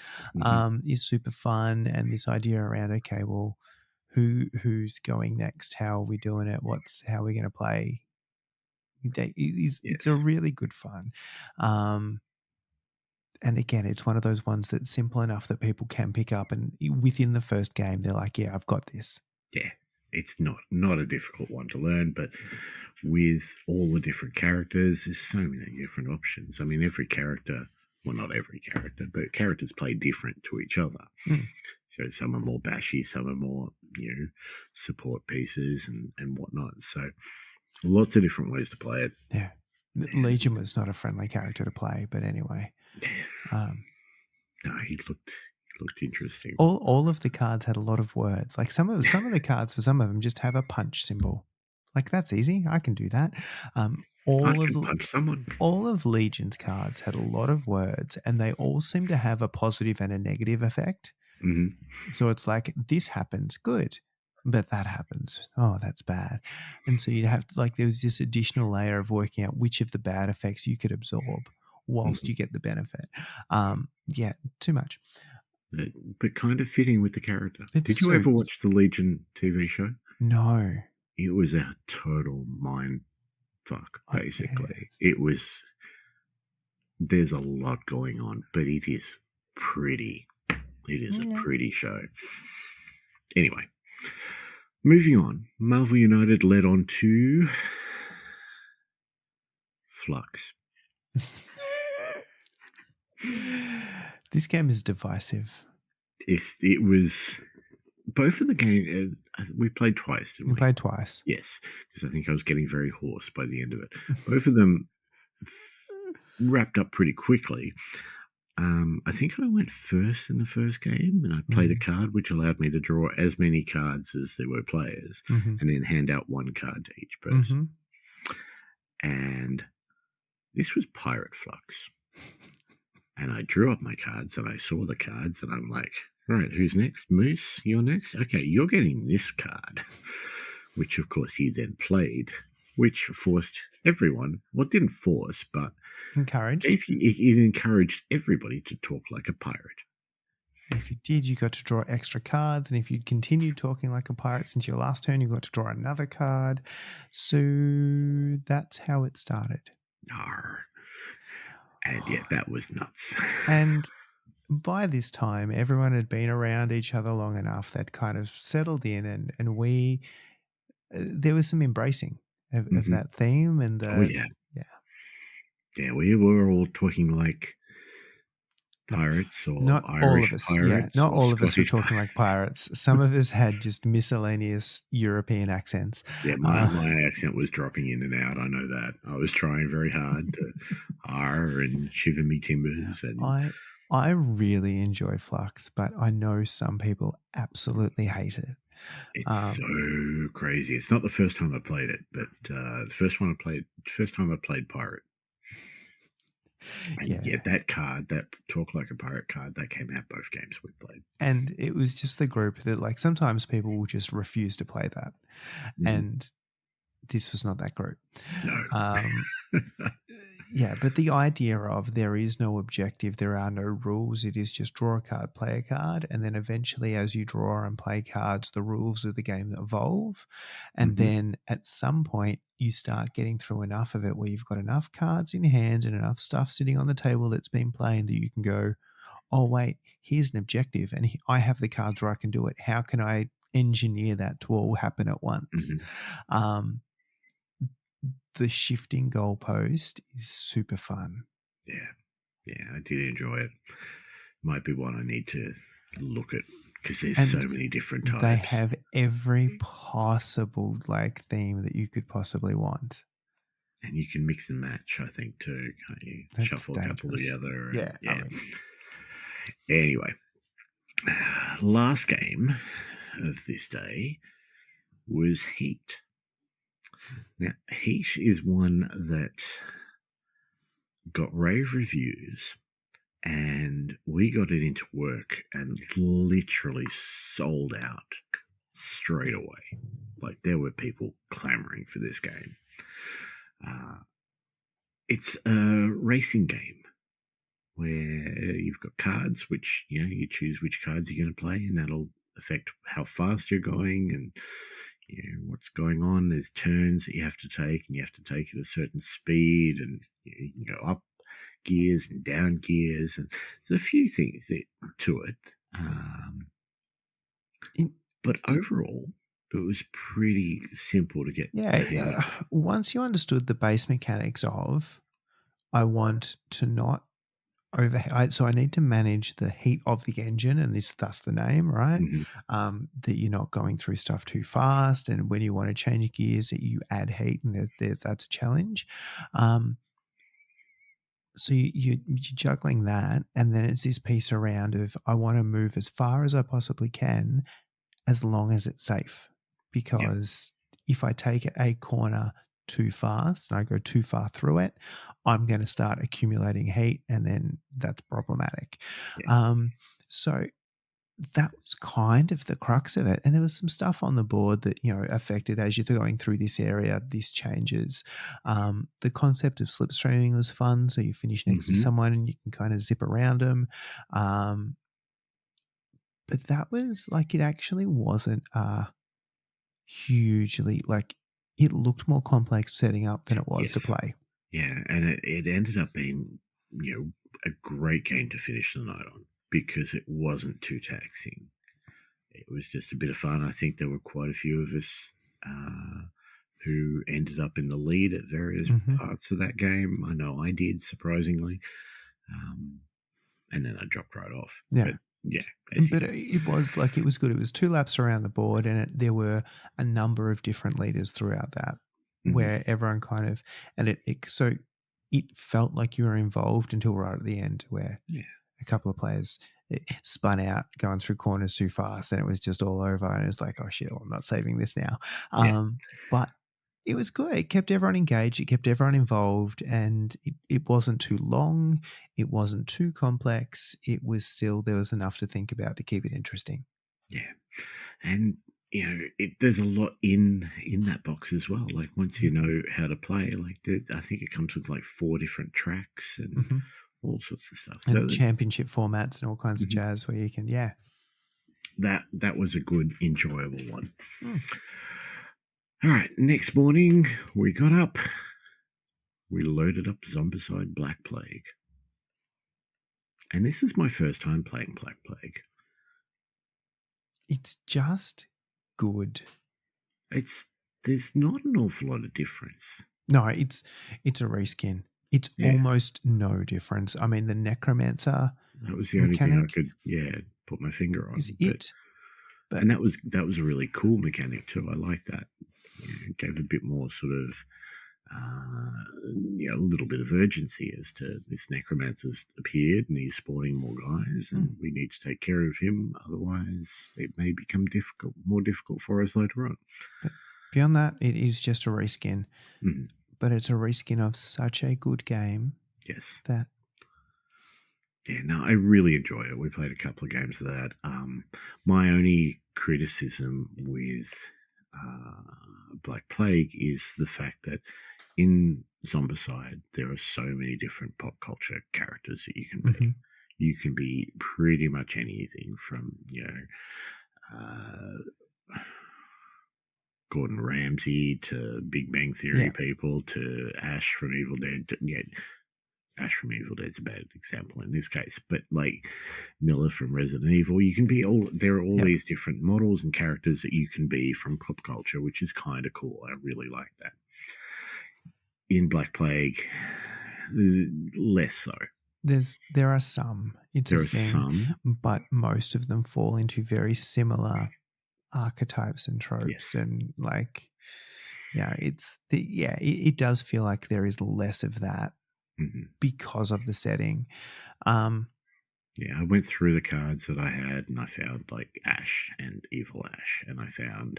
is super fun. And this idea around, okay, well, who's going next? How are we doing it? How are we going to play? It's a really good fun. And again, it's one of those ones that's simple enough that people can pick up, and within the first game, they're like, yeah, I've got this. Yeah, it's not a difficult one to learn, but with all the different characters, there's so many different options. I mean, every character, well, not every character, but characters play different to each other. So some are more bashy, some are more, support pieces and whatnot. So lots of different ways to play it. Yeah. Legion was not a friendly character to play, but anyway. No, he looked interesting. All of the cards had a lot of words. Like some of the cards, for some of them, just have a punch symbol. Like, that's easy. I can do that. I can punch someone. All of Legion's cards had a lot of words, and they all seem to have a positive and a negative effect. So it's like, this happens, good. But that happens. Oh, that's bad. And so you'd have to, there was this additional layer of working out which of the bad effects you could absorb whilst you get the benefit. Too much. But kind of fitting with the character. Did you ever watch the Legion TV show? No. It was a total mind fuck, basically. There's a lot going on, but it is pretty. It is a pretty show. Anyway. Moving on, Marvel United led on to Flux. This game is divisive. It was both of the games. We played twice, didn't we? We played twice. Yes, because I think I was getting very hoarse by the end of it. Both of them wrapped up pretty quickly. I think I went first in the first game, and I played a card which allowed me to draw as many cards as there were players, and then hand out one card to each person. And this was Pirate Flux. And I drew up my cards, and I saw the cards, and I'm like, all right, who's next? Moose, you're next? Okay, you're getting this card, which, of course, he then played, which forced everyone, well, it didn't force, but encouraged. It encouraged everybody to talk like a pirate. If you did, you got to draw extra cards, and if you continued talking like a pirate since your last turn, you got to draw another card. So that's how it started. And yet that was nuts. And by this time, everyone had been around each other long enough that kind of settled in, and there was some embracing of that theme. And we were all talking like pirates, or not Irish all of us. pirates. Not all of us were Scottish talking like pirates. Some of us had just miscellaneous European accents. Yeah, my accent was dropping in and out. I know that. I was trying very hard to and shiver me timbers. And I really enjoy Flux, but I know some people absolutely hate it. It's so crazy. It's not the first time I played it, but the first time I played Pirate. And yet that card, that Talk Like a Pirate card, that came out both games we played. And it was just the group that, sometimes people will just refuse to play that. And this was not that group. No. Yeah, but the idea of there is no objective, there are no rules, it is just draw a card, play a card, and then eventually as you draw and play cards, the rules of the game evolve. And Hmm. then at some point, you start getting through enough of it where you've got enough cards in your hands and enough stuff sitting on the table that's been playing that you can go, oh, wait, here's an objective, and I have the cards where I can do it. How can I engineer that to all happen at once? Hmm. Um, the shifting goalpost is super fun. Yeah, yeah, I did enjoy it. Might be one I need to look at because there's so And many different they types, have every possible like theme that you could possibly want. and you can mix and match. I think too, can't you? That's Shuffle a couple dangerous. together, and Yeah, I yeah. mean, Anyway, last game of this day was Heat. Now, Heat is one that got rave reviews, and we got it into work and literally sold out straight away. Like, there were people clamoring for this game. It's a racing game where you've got cards, which, you choose which cards you're going to play, and that'll affect how fast you're going and what's going on. There's turns that you have to take, and you have to take at a certain speed, and you can go up gears and down gears, and there's a few things to it. in, But in, overall, it was pretty simple to get the hang of. once you understood the base mechanics of, I want to not so I need to manage the heat of the engine, and thus the name, right? Hmm. That you're not going through stuff too fast, and when you want to change gears, that you add heat, and that's a challenge. So you're juggling that, and then it's this piece around of I want to move as far as I possibly can, as long as it's safe, Yeah, because if I take a corner too fast and I go too far through it, I'm going to start accumulating heat, and then that's problematic. yeah. So that was kind of the crux of it. And there was some stuff on the board that, affected as you're going through this area, this changes. The concept of slipstreaming was fun. So you finish next to Hmm. someone and you can kind of zip around them. But that was like, it actually wasn't hugely like, it looked more complex setting up than it was to Yes. play. Yeah, and it ended up being, a great game to finish the night on because it wasn't too taxing. It was just a bit of fun. I think there were quite a few of us who ended up in the lead at various Mm-hmm. parts of that game. I know I did, surprisingly. And then I dropped right off. Yeah. But yeah, as you But do. it was like, it was good. It was 2 laps around the board, and there were a number of different leaders throughout that, Hmm. where everyone kind of, and so it felt like you were involved until right at the end, where Yeah, a couple of players spun out going through corners too fast, and it was just all over. And it was like, oh shit, well, I'm not saving this now. yeah, But it was good. It kept everyone engaged. It kept everyone involved, and it wasn't too long. It wasn't too complex. It was still, there was enough to think about to keep it interesting. yeah. And there's a lot in that box as well. Like, once you know how to play, like, I think it comes with like 4 different tracks and Mm-hmm. all sorts of stuff. And championship formats and all kinds of Mhm. jazz where you can, yeah. that was a good, enjoyable one. Mm. All right, next morning we got up, we loaded up Zombicide Black Plague, and this is my first time playing Black Plague. It's just good. There's not an awful lot of difference. No, it's a reskin. It's Yeah, almost no difference. I mean, the necromancer that was the only thing I mechanic could put my finger on. is it, but And that was a really cool mechanic too. I like that. It gave a bit more sort of a little bit of urgency as to this necromancer's appeared and he's spawning more guys, and we need to take care of him. Otherwise, it may become more difficult for us later on. But beyond that, it is just a reskin. Mm. But it's a reskin of such a good game. Yes. That. Yeah, no, I really enjoyed it. We played a couple of games of that. My only criticism with Black Plague is the fact that in Zombicide, there are so many different pop culture characters that you can be. Mm-hmm. You can be pretty much anything from, Gordon Ramsay to Big Bang Theory people to Ash from Evil Dead. Ash from Evil Dead's a bad example in this case, but like Miller from Resident Evil, you can be all. There are all these different models and characters that you can be from pop culture, which is kind of cool. I really like that. In Black Plague, less so. There are some. There are some, but most of them fall into very similar archetypes and tropes, and like, it does feel like there is less of that because of the setting. I went through the cards that I had, and I found like Ash and Evil Ash, and I found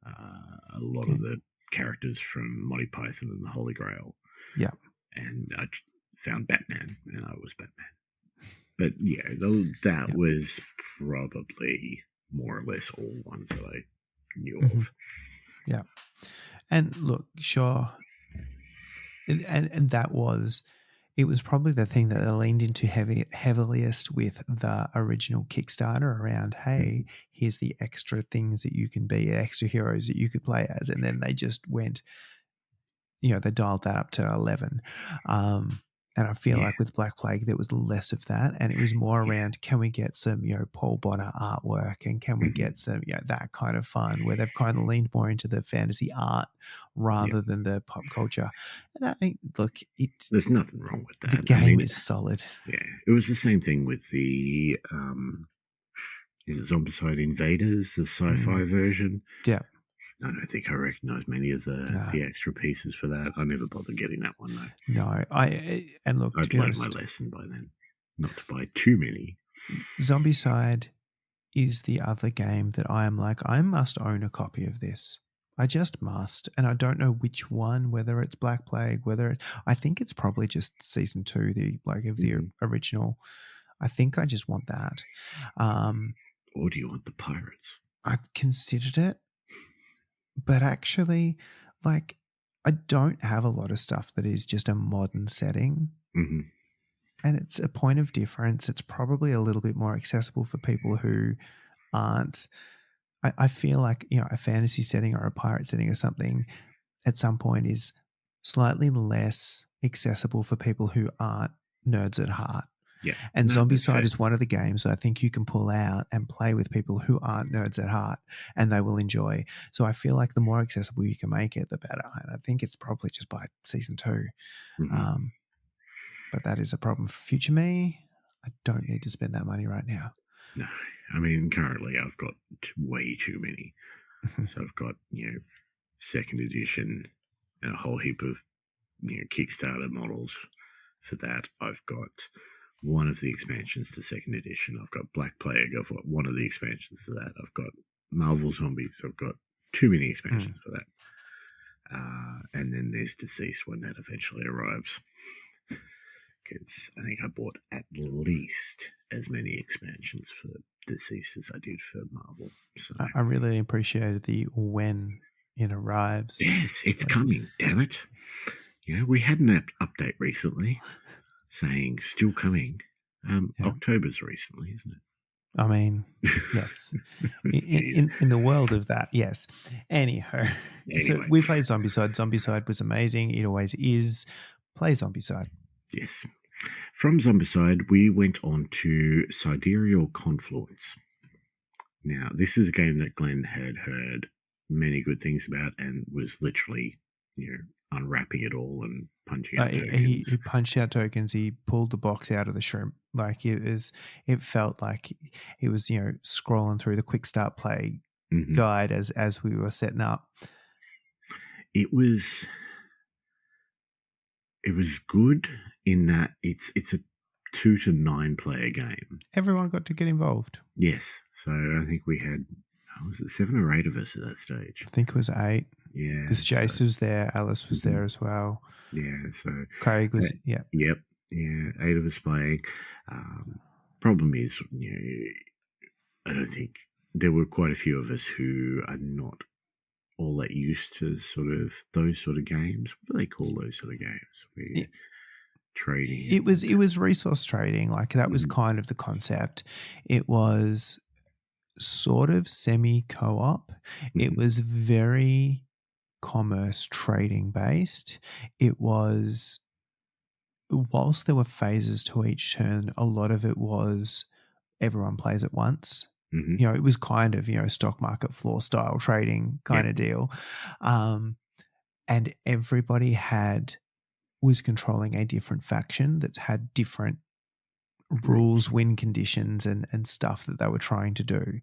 a lot of the characters from Monty Python and the Holy Grail. Yeah, and I found Batman, and I was Batman. But that was probably more or less all ones that I knew of. Yeah. And look, sure. And that was, it was probably the thing that they leaned into heaviest with the original Kickstarter around, hey, here's the extra things that you can be, extra heroes that you could play as. And then they just went, they dialed that up to 11. And I feel like with Black Plague, there was less of that. And it was more around, can we get some, Paul Bonner artwork, and can we get some, that kind of fun, where they've kind of leaned more into the fantasy art rather than the pop culture. And there's nothing wrong with that. The game is solid. Yeah. It was the same thing with the, is it Zombicide Invaders, the sci-fi version? Yeah. I don't think I recognise many of the extra pieces for that. I never bothered getting that one though. No, I'd learned my lesson by then, not to buy too many. Zombicide is the other game that I am like, I must own a copy of this. I just must, and I don't know which one. Whether it's Black Plague, I think it's probably just season 2, the original. I think I just want that. Or do you want the pirates? I've considered it. But actually, like, I don't have a lot of stuff that is just a modern setting. Mm-hmm. And it's a point of difference. It's probably a little bit more accessible for people who aren't. I feel like, a fantasy setting or a pirate setting or something at some point is slightly less accessible for people who aren't nerds at heart. Yeah. And Zombicide is one of the games I think you can pull out and play with people who aren't nerds at heart, and they will enjoy. So I feel like the more accessible you can make it, the better. And I think it's probably just by season 2. Mm-hmm. But that is a problem for future me. I don't need to spend that money right now. No. I mean, currently I've got way too many. So I've got, second edition and a whole heap of, Kickstarter models for that. I've got one of the expansions to second edition. I've got Black Plague. I've got one of the expansions to that. I've got Marvel Zombies. I've got too many expansions for that. And then there's Deceased when that eventually arrives. Because I think I bought at least as many expansions for Deceased as I did for Marvel. So I really appreciated the when it arrives. Yes, it's coming, damn it. We had an update recently saying still coming. October's recently, isn't it? I mean, yes. in the world of that, yes. Anyhow, so we played Zombicide. Zombicide was amazing. It always is. Play Zombicide. Yes. From Zombicide, we went on to Sidereal Confluence. Now, this is a game that Glenn had heard many good things about and was literally, unwrapping it all and punching out tokens. He punched out tokens. He pulled the box out of the shrimp. Like it felt like he was, scrolling through the quick start play guide as we were setting up. It was good in that it's a 2 to 9 player game. Everyone got to get involved. Yes. So I think we had, was it 7 or 8 of us at that stage? I think it was 8. Yeah. Because Jace was there, Alice was there as well. Yeah. So Craig was, Yep. Yeah. 8 of us playing. Problem is, I don't think there were quite a few of us who are not all that used to sort of those sort of games. What do they call those sort of games? Where you're It, trading it and was it was resource trading, like that was Mhm, kind of the concept. It was sort of semi co-op. It mhm, was very commerce trading based. It was, whilst there were phases to each turn, a lot of it was everyone plays at once. mhm. It was kind of, stock market floor style trading Yep, kind of deal. Um, and everybody was controlling a different faction that had different rules, rules. win conditions, and stuff that they were trying to do.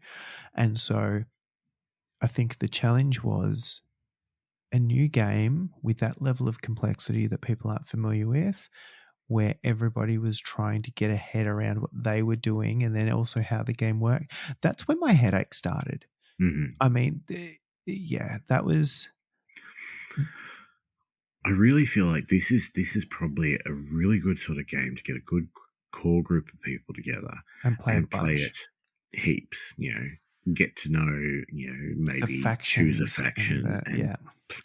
And so I think the challenge was a new game with that level of complexity that people aren't familiar with, where everybody was trying to get a head around what they were doing and then also how the game worked. That's when my headache started. Mhm. I mean, yeah, that was. I really feel like this is probably a really good sort of game to get a good core group of people together And play a and play bunch. it heaps. Get to know, The maybe choose a factions and faction the, and yeah.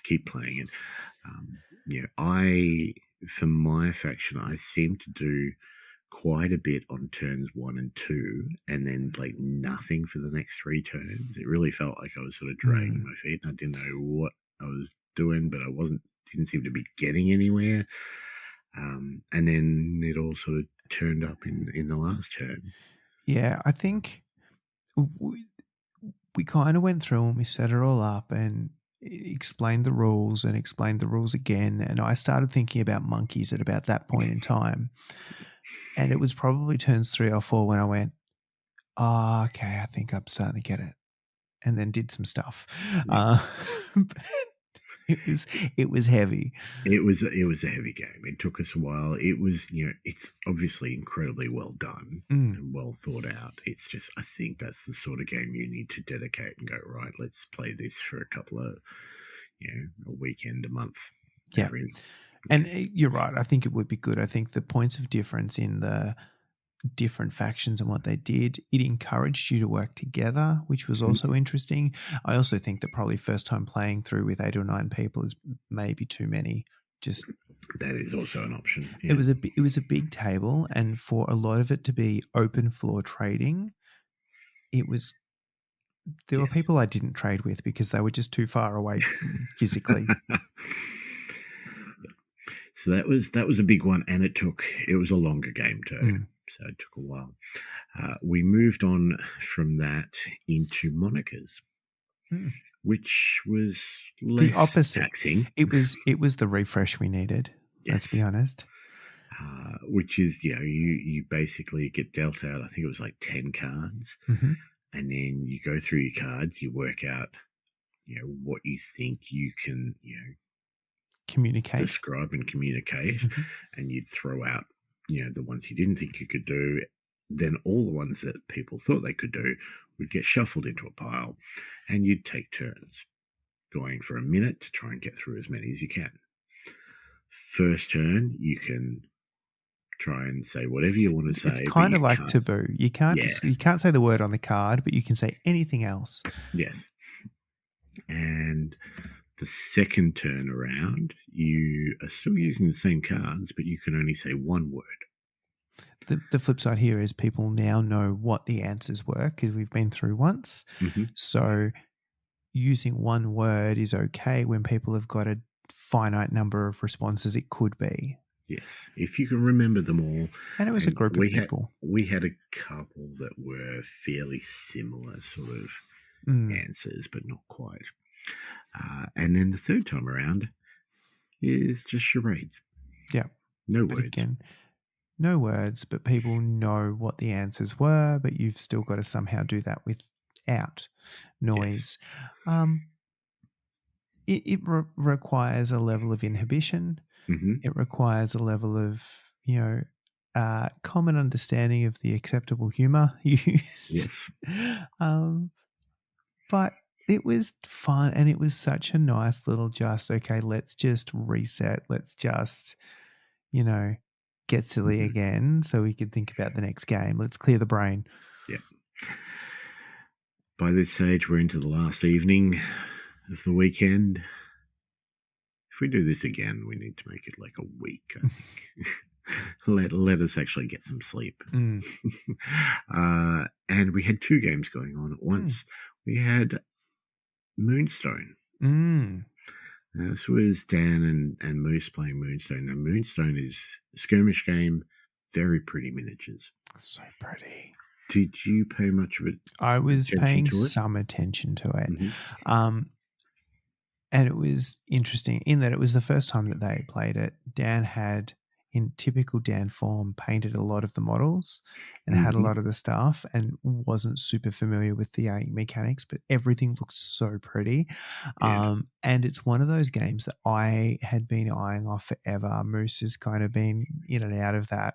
keep playing it. I for my faction, I seem to do quite a bit on turns 1 and 2, and then like nothing for the next 3 turns. It really felt like I was sort of dragging Mm. my feet, and I didn't know what I was doing, but I didn't seem to be getting anywhere. And then it all sort of turned up in the last turn. Yeah, I think we kind of went through and we set it all up and explained the rules and explained the rules again. And I started thinking about monkeys at about that point in time. And it was probably turns 3 or 4 when I went, oh, okay, I think I'm starting to get it. And then did some stuff. Yeah. Uh, it was heavy. It was a heavy game. It took us a while. It was, it's obviously incredibly well done Mm. and well thought out. It's just, I think that's the sort of game you need to dedicate and go, right, let's play this for a couple of, a weekend, a month, Yeah. every, And you're right. I think it would be good. I think the points of difference in the different factions and what they did, it encouraged you to work together, which was Mhm. also interesting. I also think that probably first time playing through with 8 or 9 people is maybe too many. Just That is also an option. it Yeah. was a big table, and for a lot of it to be open floor trading, it was there were Yes. people I didn't trade with because they were just too far away physically. So that was a big one, and it was a longer game too. Mm. So it took a while. We moved on from that into monikers, Mm. which was The less opposite. taxing. It was the refresh we needed. Let's be Yes. honest. Which is, you basically get dealt out, I think it was like 10 cards, Hmm. and then you go through your cards, you work out, what you think you can, Communicate. describe and communicate, Hmm. and you'd throw out, the ones you didn't think you could do. Then all the ones that people thought they could do would get shuffled into a pile, and you'd take turns going for a minute to try and get through as many as you can. First turn, you can try and say whatever you want to It's say, but kind you of like can't. taboo. You can't Yeah, you can't say the word on the card, but you can say anything else. yes. And the second turn around, you are still using the same cards, but you can only say one word. The flip side here is people now know what the answers were because we've been through once. Mm-hmm. So using one word is okay when people have got a finite number of responses it could be. Yes, if you can remember them all. And it was a And group of people. we had a couple that were fairly similar sort of Mm. answers, but not quite. And then the third time around is just charades. Yeah. No But words. again, no words, but people know what the answers were, but you've still got to somehow do that without Yes. noise. Um, it requires a level of inhibition. Mm-hmm. It requires a level of, common understanding of the acceptable humor used. Yes. um, but it was fun, and it was such a nice little okay, let's just reset. Let's just, you know, get silly Mm-hmm. again so we can think about the next game. Let's clear the brain. Yeah. By this stage, we're into the last evening. of the weekend. If we do this again, we need to make it like a week, I think. let us actually get some sleep. Mm. And we had two games going on at once. We had Moonstone. Mm. This was Dan and Moose playing Moonstone. Now, Moonstone is a skirmish game, very pretty miniatures. So pretty. Did you pay much of it? I was paying to it? some attention to it. Mm-hmm. And it was interesting in that it was the first time that they played it. Dan had, in typical Dan form, painted a lot of the models and had a lot of the stuff and wasn't super familiar with the mechanics, but everything looked so pretty. Yeah. And it's one of those games that I had been eyeing off forever. Moose has kind of been in and out of that.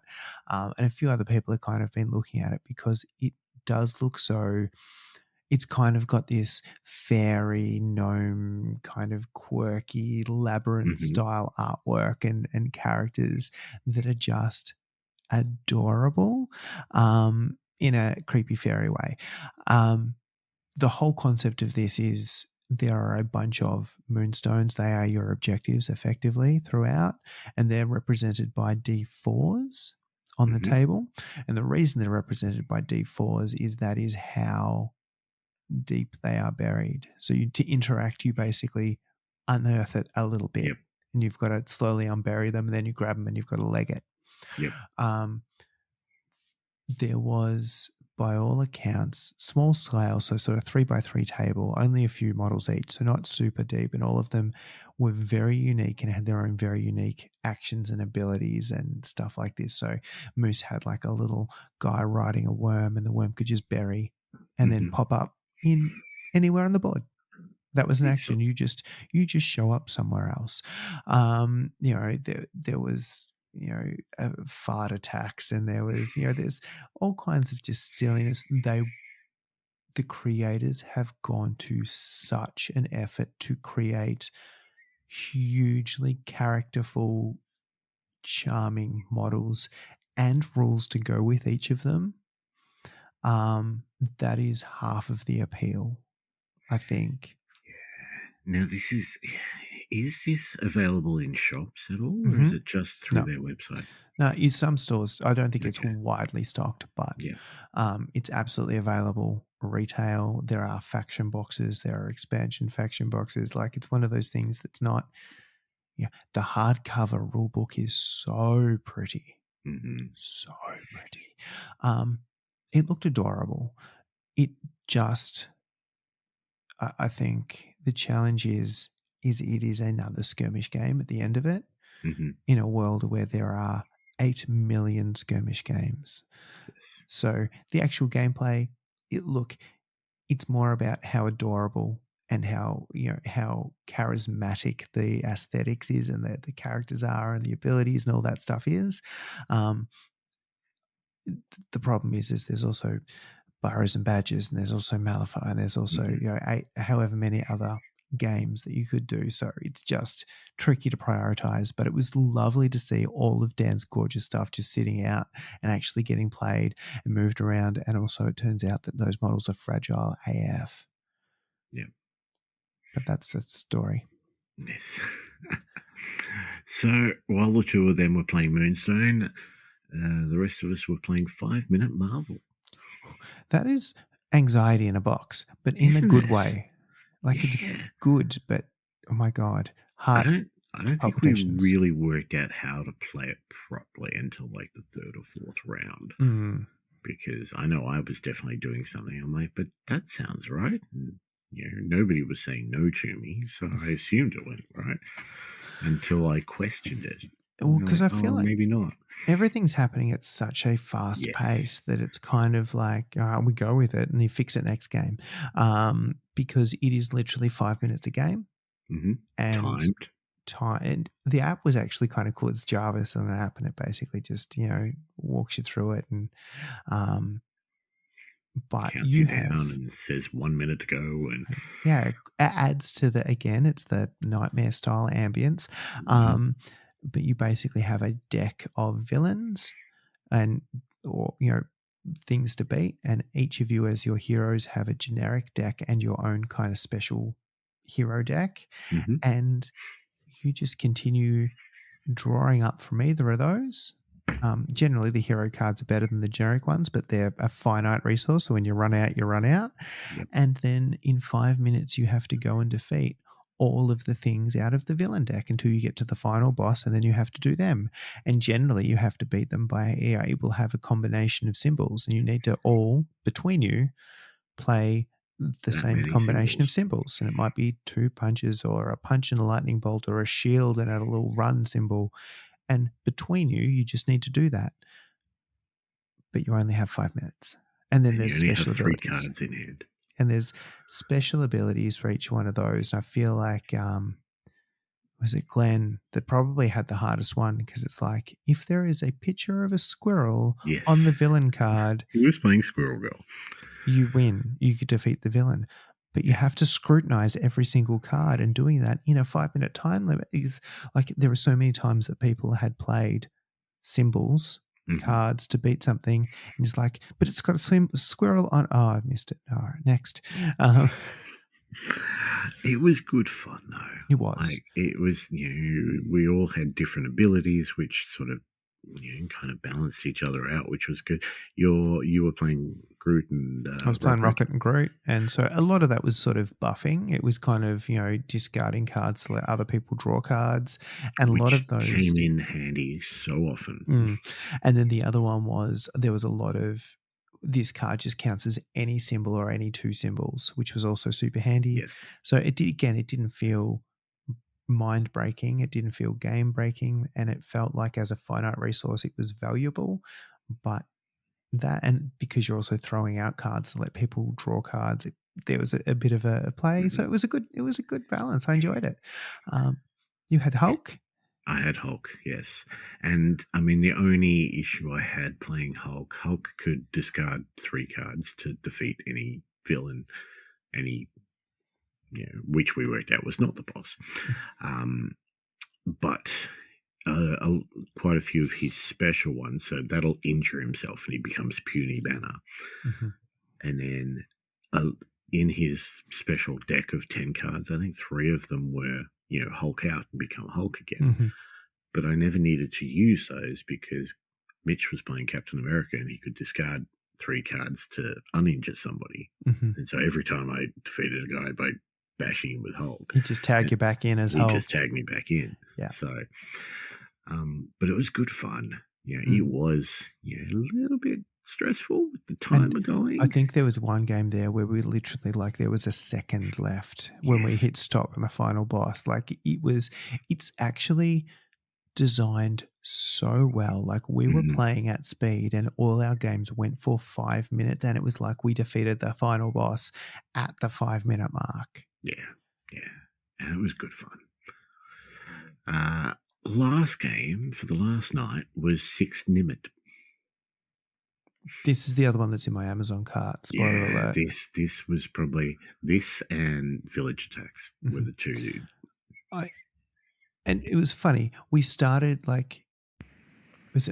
And a few other people have kind of been looking at it because it does look so... It's kind of got this fairy gnome kind of quirky labyrinth style artwork and characters that are just adorable in a creepy fairy way. The whole concept of this is there are a bunch of moonstones. They are your objectives effectively throughout, and they're represented by D4s on the table. And the reason they're represented by D4s is that is how deep they are buried. So to interact, you basically unearth it a little bit, and you've got to slowly unbury them, and then you grab them and you've got to leg it. There was, by all accounts, small scale, so sort of 3x3 table, only a few models each, so not super deep, and all of them were very unique and had their own very unique actions and abilities and stuff like this. So Moose had like a little guy riding a worm, and the worm could just bury and then pop up in anywhere on the board. That was an action. You just show up somewhere else. There was fart attacks, and there was there's all kinds of just silliness. The creators have gone to such an effort to create hugely characterful, charming models and rules to go with each of them. That is half of the appeal, I think. Now, is this available in shops at all, or is it just through their website? No, in some stores. I don't think it's widely stocked, but it's absolutely available retail. There are faction boxes. There are expansion faction boxes. Like, it's one of those things that's not... the hardcover rule book is so pretty. So pretty. It looked adorable. It just... I think the challenge is it is another skirmish game at the end of it, in a world where there are 8 million skirmish games. So the actual gameplay, it's more about how adorable and how charismatic the aesthetics is, and the characters are, and the abilities and all that stuff is. The problem is there's also Burrows and Badgers, and there's also Malifaux, and there's also however many other games that you could do. So it's just tricky to prioritize. But it was lovely to see all of Dan's gorgeous stuff just sitting out and actually getting played and moved around. And also, it turns out that those models are fragile AF. But that's the story. Yes. So while the two of them were playing Moonstone, the rest of us were playing 5-Minute Marvel. That is anxiety in a box, but in a good way. Like, it's good, but oh my God, hard. I don't think we really worked out how to play it properly until like the third or fourth round. Because I know I was definitely doing something. I'm like, but that sounds right. And, nobody was saying no to me, so I assumed it went right until I questioned it. Well, because I feel like maybe not. Everything's happening at such a fast pace that it's kind of like, we go with it and you fix it next game. Because it is literally 5 minutes a game. And and the app was actually kind of cool. It's Jarvis on an app, and it basically just, walks you through it. And but counts you down and says 1 minute to go, and it adds to it's the nightmare style ambience. But you basically have a deck of villains or things to beat, and each of you as your heroes have a generic deck and your own kind of special hero deck, Mm-hmm. and you just continue drawing up from either of those. Generally, the hero cards are better than the generic ones, but they're a finite resource. So when you run out, you run out. Yep. And then in 5 minutes, you have to go and defeat all of the things out of the villain deck until you get to the final boss, and then you have to do them. And generally, you have to beat them by able to have a combination of symbols, and you need to all, between you, play the That same many combination of symbols. symbols. And it might be 2 punches or a punch and a lightning bolt or a shield and a little run symbol. And between you, you just need to do that. But you only have 5 minutes. And then And there's you only special have 3 abilities. cards in hand. And there's special abilities for each one of those. And I feel like, was it Glenn that probably had the hardest one, because it's like, if there is a picture of a squirrel Yes. on the villain card, He was playing Squirrel Girl. you win. You could defeat the villain. But you have to scrutinize every single card, and doing that in a 5-minute time limit is like, there are so many times that people had played symbols, cards to beat something, and it's like, but it's got a squirrel on. Oh, I missed it. All right, next. It was good fun, though. It was. Like, it was, we all had different abilities, which sort of, kind of balanced each other out, which was good. You were playing Groot and I was playing Rocket and Groot, and so a lot of that was sort of buffing. It was kind of, discarding cards to let other people draw cards, and a lot of those came in handy so often. And then the other one was, there was a lot of, this card just counts as any symbol or any 2 symbols, which was also super handy. Yes. So it didn't feel mind breaking, it didn't feel game breaking, and it felt like, as a finite resource, it was valuable. But that, and because you're also throwing out cards to let people draw cards, there was a bit of a play. So it was a good balance. I enjoyed it. You had Hulk. I had Hulk, yes. And I mean, the only issue I had playing Hulk could discard 3 cards to defeat any villain, which we worked out was not the boss. But quite a few of his special ones, so that'll injure himself and he becomes Puny Banner. And then in his special deck of 10 cards, I think 3 of them were, Hulk out and become Hulk again. But I never needed to use those because Mitch was playing Captain America and he could discard 3 cards to uninjure somebody. And so every time I defeated a guy by bashing him with Hulk, he'd just tag you back in as Hulk. He just tagged me back in. Yeah. So, but it was good fun. It was a little bit stressful with the timer going. I think there was one game there where we literally, like, there was a second left when we hit stop on the final boss. Like, it's actually designed so well. Like, we were playing at speed and all our games went for 5 minutes, and it was like we defeated the final boss at the 5-minute mark. Yeah. And it was good fun. Last game for the last night was 6 Nimid. This is the other one that's in my Amazon cart. Spoiler alert. This was probably, this and Village Attacks were the 2. And it was funny. We started, like,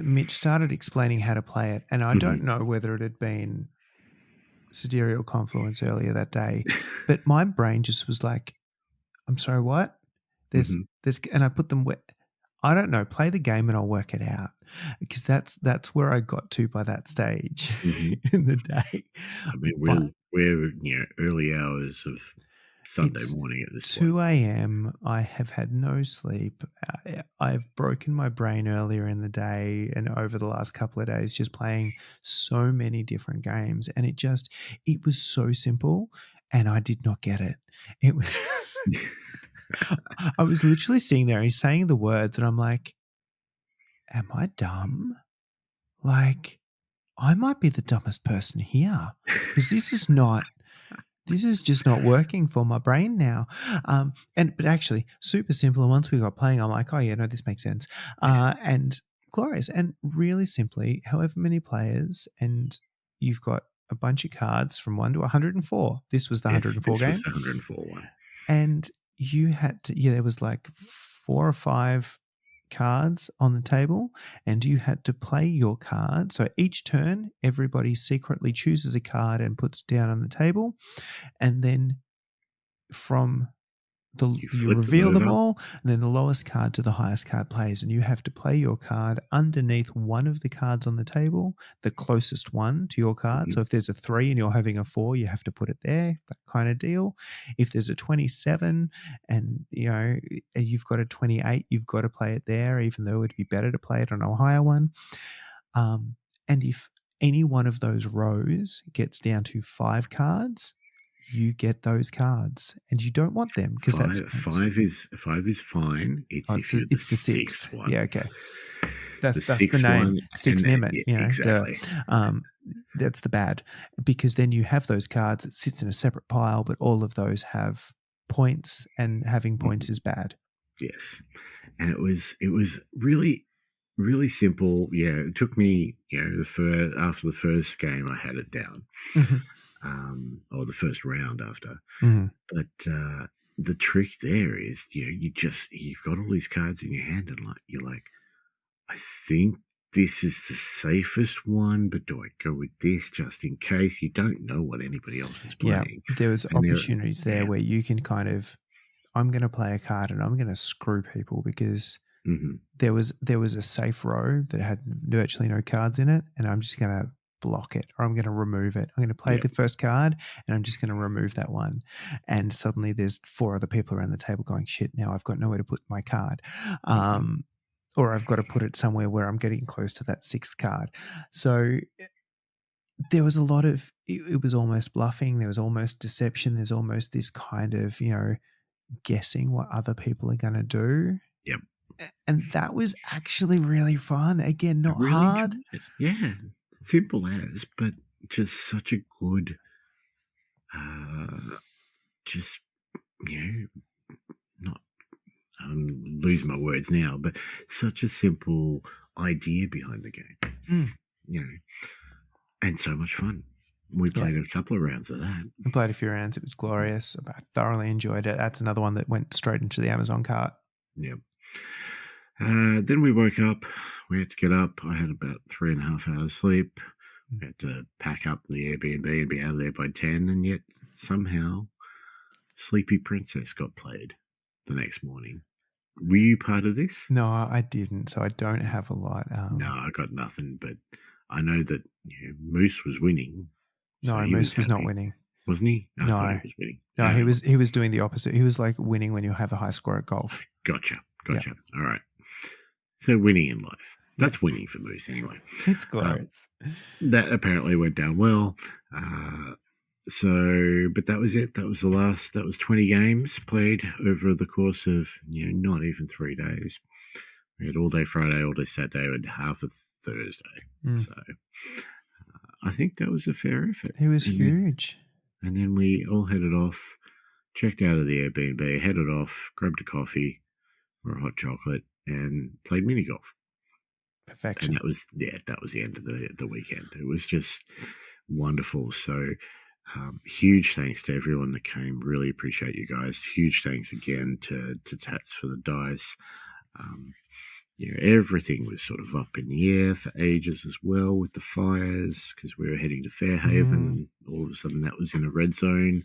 Mitch started explaining how to play it, and I don't know whether it had been Sidereal Confluence earlier that day, but my brain just was like, I'm sorry, what? There's, and I put them where, I don't know, play the game and I'll work it out, because that's where I got to by that stage in the day. I mean, we're early hours of Sunday morning at this point. 2 a.m. I have had no sleep. I've broken my brain earlier in the day and over the last couple of days just playing so many different games, and it was so simple, and I did not get it. It was I was literally sitting there, he's saying the words, and I'm like, am I dumb? Like, I might be the dumbest person here, because this is just not working for my brain now. But actually super simple. And once we got playing, I'm like, oh yeah, no, this makes sense. And glorious. And really simply, however many players, and you've got a bunch of cards from 1 to 104. This was the 104 game. This was the 104 one. And you had to, there was like 4 or 5 cards on the table, and you had to play your card. So each turn, everybody secretly chooses a card and puts it down on the table. And then from you flip them reveal them over. all, and then the lowest card to the highest card plays, and you have to play your card underneath one of the cards on the table, the closest one to your card. Mhm. So if there's a 3 and you're having a 4, you have to put it there, that kind of deal. If there's a 27 and you've got a 28, you've got to play it there, even though it'd be better to play it on a higher one. And if any one of those rows gets down to 5 cards, you get those cards, and you don't want them because that's five is fine. It's if you're the sixth one. Yeah, okay. That's the sixth name. one, Six and Nimit. exactly. That's the bad, because then you have those cards. It sits in a separate pile, but all of those have points, and having points is bad. Yes, and it was really, really simple. Yeah, it took me after the first game I had it down. Or the first round after. But the trick there is, you've got all these cards in your hand, and you're like, I think this is the safest one, but do I go with this just in case? You don't know what anybody else is playing. Yeah, there was opportunities there where you can kind of, I'm going to play a card and I'm going to screw people because there was a safe row that had virtually no cards in it, and I'm just going to block it, or I'm going to remove it. I'm going to play the first card and I'm just going to remove that one. And suddenly there's 4 other people around the table going, shit, now I've got nowhere to put my card. Or I've got to put it somewhere where I'm getting close to that 6th card. So there was a lot of, it was almost bluffing. There was almost deception. There's almost this kind of, guessing what other people are going to do. Yep. And that was actually really fun. Again, not really hard. Yeah. Simple as, but just such a good, not, I'm losing my words now, but such a simple idea behind the game, and so much fun. We played a couple of rounds of that. I played a few rounds. It was glorious. I thoroughly enjoyed it. That's another one that went straight into the Amazon cart. Yep. Then we woke up. We had to get up. I had about 3.5 hours sleep. We had to pack up the Airbnb and be out of there by 10. And yet somehow Sleepy Princess got played the next morning. Were you part of this? No, I didn't. So I don't have a lot. No, I got nothing. But I know that Moose was winning. No, Moose was not winning. Wasn't he? I thought he was winning. No, he was doing the opposite. He was like winning when you have a high score at golf. Gotcha. Yep. All right. So winning in life. That's winning for Moose anyway. It's glorious. That apparently went down well. But that was it. That was that was 20 games played over the course of, not even 3 days. We had all day Friday, all day Saturday, and half of Thursday. So I think that was a fair effort. It was huge. And then we all headed off, checked out of the Airbnb, headed off, grabbed a coffee or a hot chocolate, and played mini golf. Perfection. And that was the end of the weekend. It was just wonderful. So huge thanks to everyone that came. Really appreciate you guys. Huge thanks again to Tats for the dice. Everything was sort of up in the air for ages as well with the fires, because we were heading to Fairhaven. All of a sudden that was in a red zone.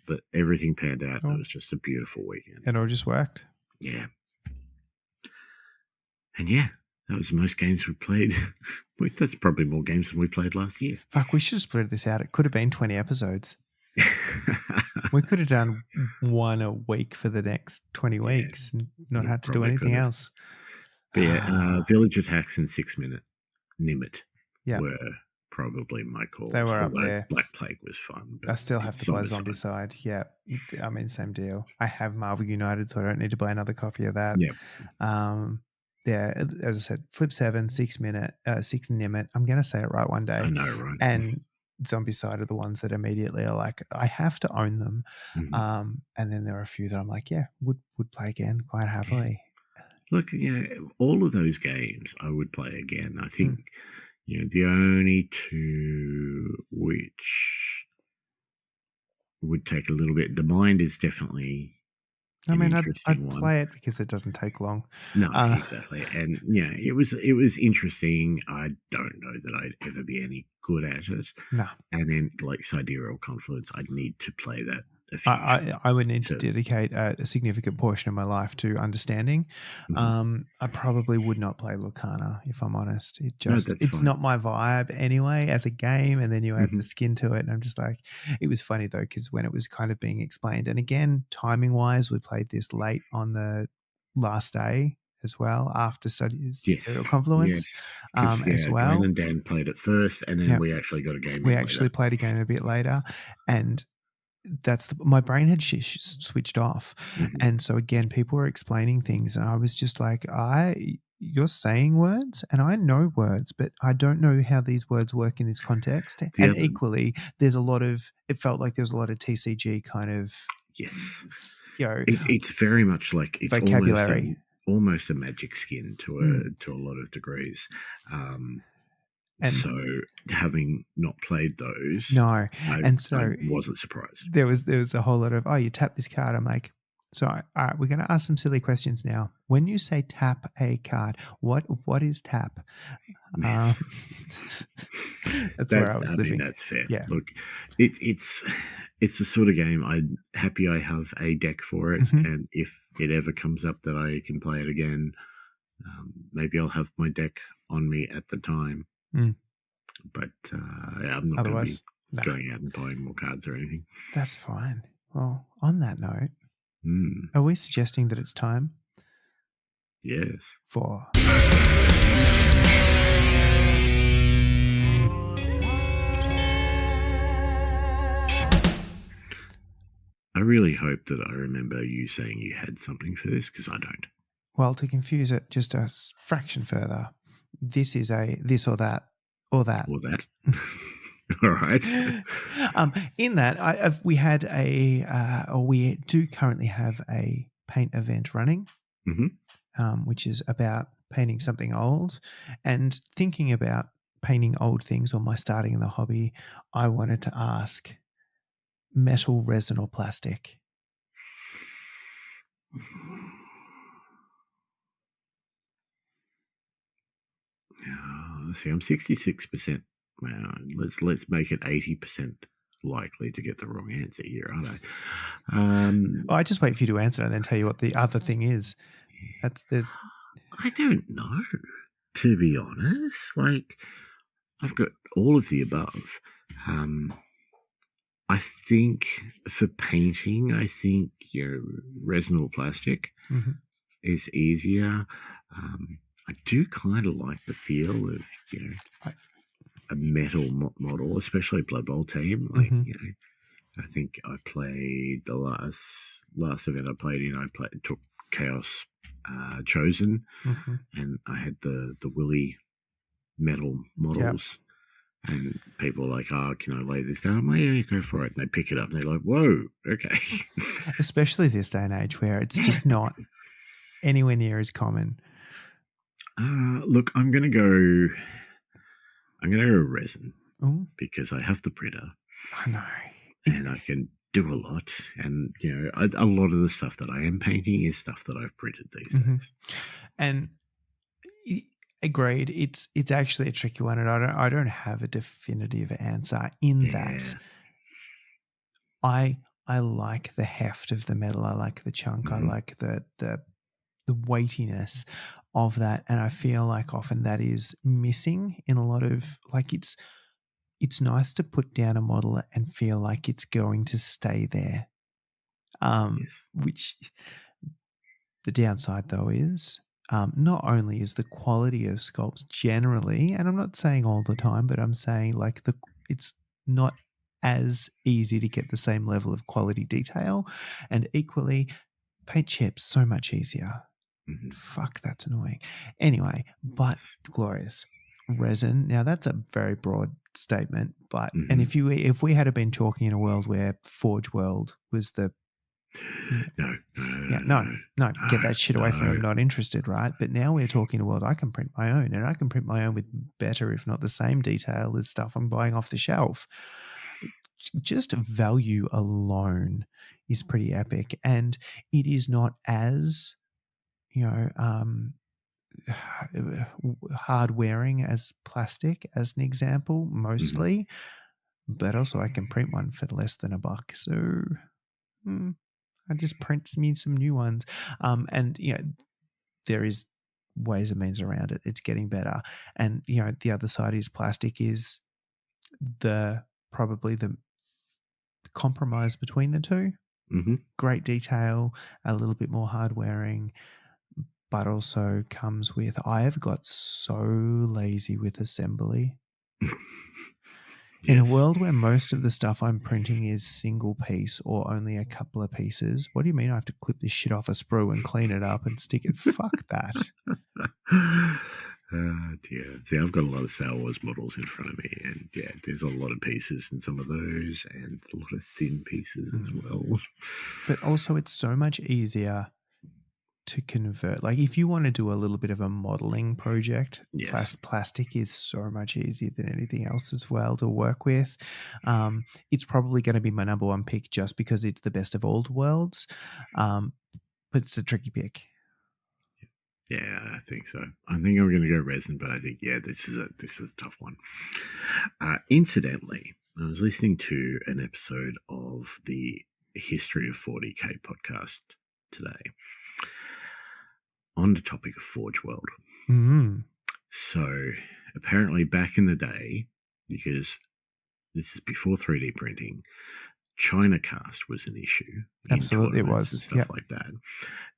But everything panned out. It was just a beautiful weekend. It all just worked. Yeah. And that was the most games we played. That's probably more games than we played last year. Fuck, we should have split this out. It could have been 20 episodes. We could have done one a week for the next 20 weeks and not had to do anything else. But Village Attacks and 6 Minute Nimit were probably my calls. They were up there. Black Plague was fun. I still have to play Zombicide. Yeah. I mean, same deal. I have Marvel United, so I don't need to buy another copy of that. Yeah. As I said, Flip 7, 6 Minute, 6 Nimit. I'm going to say it right one day. I know, right? And Zombicide are the ones that immediately are like, I have to own them. And then there are a few that I'm like, would play again quite happily. Look, all of those games I would play again. I think, the only two which would take a little bit, the Mind is definitely I'd play it because it doesn't take long. No, exactly. And it was interesting. I don't know that I'd ever be any good at it. No. And then like Sidereal Confluence, I'd need to play that a fusion. I would need to dedicate a significant portion of my life to understanding. I probably would not play Lucana, if I'm honest. It's fine. not my vibe anyway as a game. And then you add the skin to it. And I'm just like, it was funny though, because when it was kind of being explained, and again, timing wise, we played this late on the last day as well, after Serial Confluence as well. Glenn and Dan played it first, and then we actually got a game. We actually played a game a bit later, and my brain had switched off. And so again, people were explaining things, and I was just like, you're saying words and I know words, but I don't know how these words work in this context. Equally, it felt like there's a lot of TCG kind of, it's very much like it's vocabulary, almost a magic skin to a lot of degrees. And so having not played those, I wasn't surprised. There was a whole lot of, you tap this card. I'm like, so all right, we're going to ask some silly questions now. When you say tap a card, what is tap? That's where I was living. That's fair. Yeah. Look, it's the sort of game I'm happy I have a deck for it, and if it ever comes up that I can play it again, maybe I'll have my deck on me at the time. But I'm not going to be going out and buying more cards or anything. That's fine. Well, on that note, are we suggesting that it's time? Yes. For I really hope that I remember you saying you had something for this, because I don't. Well, to confuse it just a fraction further, this is a this or that or that. Or that. All right. In that, we do currently have a paint event running, which is about painting something old. And thinking about painting old things, or my starting in the hobby, I wanted to ask, metal, resin, or plastic? Let's see, I'm 66%. Well, let's make it 80% likely to get the wrong answer here, aren't I? I just wait for you to answer and then tell you what the other thing is. I don't know, to be honest. Like, I've got all of the above. I think for painting, resin or plastic is easier. I do kind of like the feel of, a metal model, especially Blood Bowl team. Like, I think I played the last event I played in. I took Chaos Chosen, and I had the Willy metal models. Yep. And people are like, can I lay this down? I'm like, yeah, go for it. And they pick it up and they're like, whoa, okay. Especially this day and age where it's just not anywhere near as common. Look, I'm gonna go resin. Ooh. Because I have the printer. I know. And I can do a lot. And, a lot of the stuff that I am painting is stuff that I've printed these days. And agreed, it's actually a tricky one, and I don't have a definitive answer in that. I like the heft of the metal. I like the chunk. I like the weightiness of that, and I feel like often that is missing in a lot of, like, it's nice to put down a model and feel like it's going to stay there. Which the downside though is, not only is the quality of sculpts generally, and I'm not saying all the time, but I'm saying like it's not as easy to get the same level of quality detail, and equally paint chips so much easier. Fuck, that's annoying. Anyway, but glorious. Resin. Now that's a very broad statement, but and if we had been talking in a world where Forge World was the no, get that shit away from me. I'm not interested, right? But now we're talking a world I can print my own, and I can print my own with better, if not the same detail as stuff I'm buying off the shelf. Just value alone is pretty epic, and it is not as hard wearing as plastic, as an example, mostly. But also I can print one for less than $1. So I just print me some new ones. And there is ways and means around it. It's getting better. And the other side is plastic is probably the compromise between the two. Mm-hmm. Great detail, a little bit more hard wearing, but also comes with, I have got so lazy with assembly. In a Yes. world where most of the stuff I'm printing is single piece or only a couple of pieces, what do you mean I have to clip this shit off a sprue and clean it up and stick it? Fuck that. Dear. See, I've got a lot of Star Wars models in front of me, and yeah, there's a lot of pieces in some of those, and a lot of thin pieces as well. But also, it's so much easier to convert. Like, if you want to do a little bit of a modeling project, Yes. plastic is so much easier than anything else as well to work with. It's probably going to be my number one pick just because it's the best of all worlds, but it's a tricky pick. Yeah, I think so. I think I'm going to go resin, but I think this is a tough one. Incidentally, I was listening to an episode of the History of 40K podcast today on the topic of Forge World. Mm-hmm. So apparently, back in the day, because this is before 3D printing, China cast was an issue. Absolutely, it was. And stuff like that.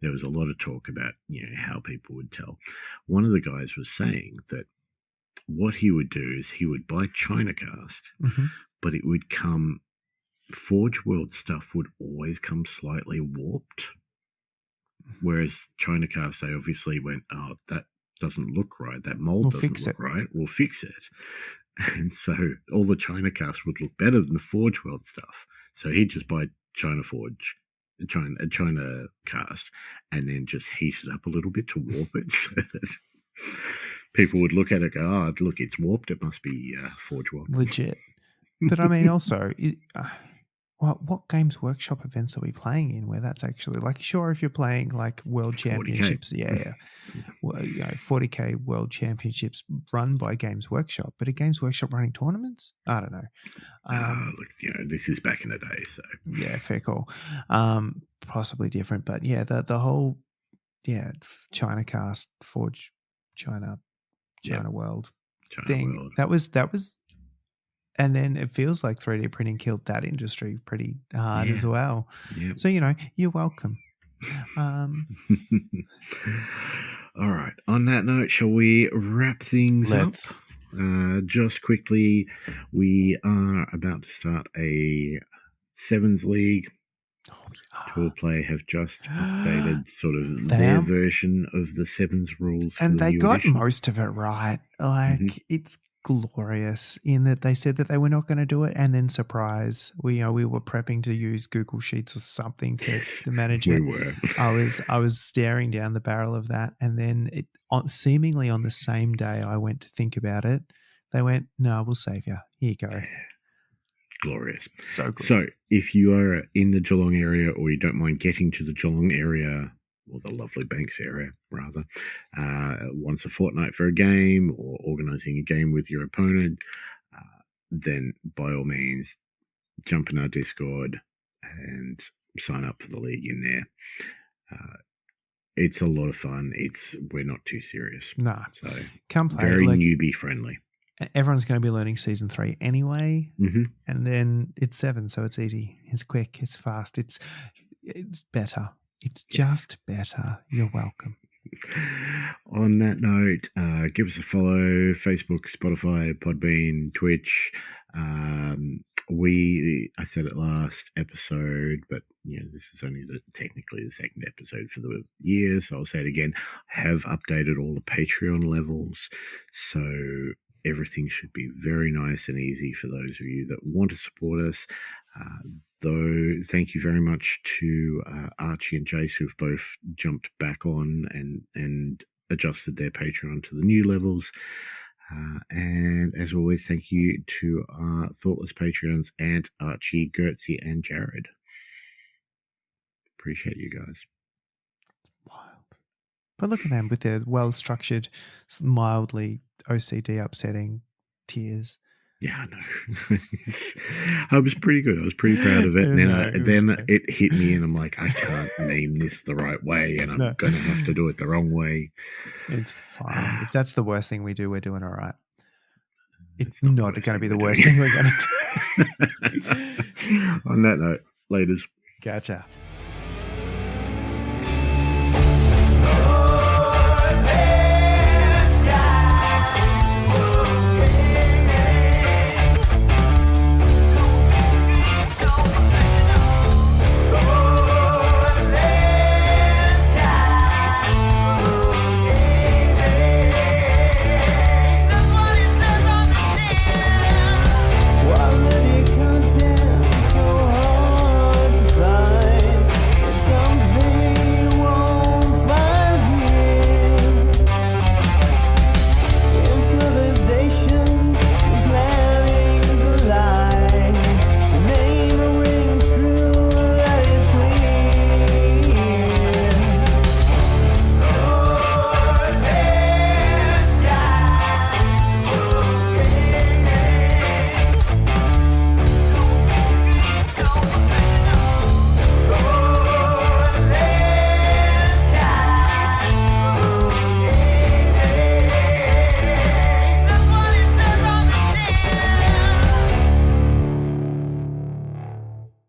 There was a lot of talk about how people would tell. One of the guys was saying that what he would do is he would buy China cast, but it would come. Forge World stuff would always come slightly warped, whereas China cast, they obviously went, "Oh, that doesn't look right. That mold doesn't look right. We'll fix it." And so all the China cast would look better than the Forge World stuff. So he'd just buy China cast, and then just heat it up a little bit to warp it, so that people would look at it and go, "Oh, look, it's warped. It must be Forge World." Legit. But I mean, also, what Games Workshop events are we playing in where that's actually, like, sure, if you're playing like World Championships, 40K World Championships run by Games Workshop, but are Games Workshop running tournaments? I don't know. Look, this is back in the day, so yeah, fair call. Possibly different, but yeah, the whole China cast, Forge China World thing. That was. And then it feels like 3D printing killed that industry pretty hard as well. Yeah. So, you're welcome. All right. On that note, shall we wrap things up? Just quickly, we are about to start a Sevens League. Tour Play have just updated sort of their version of the Sevens rules. And they got most of it right. Like, it's glorious in that they said that they were not going to do it, and then surprise, we were prepping to use Google Sheets or something to manage it. We were. I was staring down the barrel of that, and then seemingly on the same day I went to think about it, they went, "No, we'll save you. Here you go." Glorious. So good. So if you are in the Geelong area, or you don't mind getting to the Geelong area, or the lovely Banks area, rather, once a fortnight for a game, or organising a game with your opponent, then by all means, jump in our Discord and sign up for the league in there. It's a lot of fun. We're not too serious. Nah. So come play. Very newbie friendly. Everyone's going to be learning Season 3 anyway, and then it's 7, so it's easy. It's quick. It's fast. It's better. It's just better. You're welcome. On that note, give us a follow: Facebook, Spotify, Podbean, Twitch. I said it last episode, but this is only technically the second episode for the year, so I'll say it again. I have updated all the Patreon levels, so everything should be very nice and easy for those of you that want to support us. Though, thank you very much to Archie and Jace, who've both jumped back on and adjusted their Patreon to the new levels. And as always, thank you to our Thoughtless Patreons, and Archie, Gertzy, and Jared. Appreciate you guys. Wild. But look at them with their well-structured, mildly OCD upsetting tiers. Yeah, I know. I was pretty good. I was pretty proud of it. And No, then, it was then great. it hit me, and I'm like, I can't meme this the right way, and I'm No. going to have to do it the wrong way. It's fine. If that's the worst thing we do, we're doing all right. It's not not the worst going to be thing the we're worst doing. thing we're going to do. On that note, laters. Gotcha.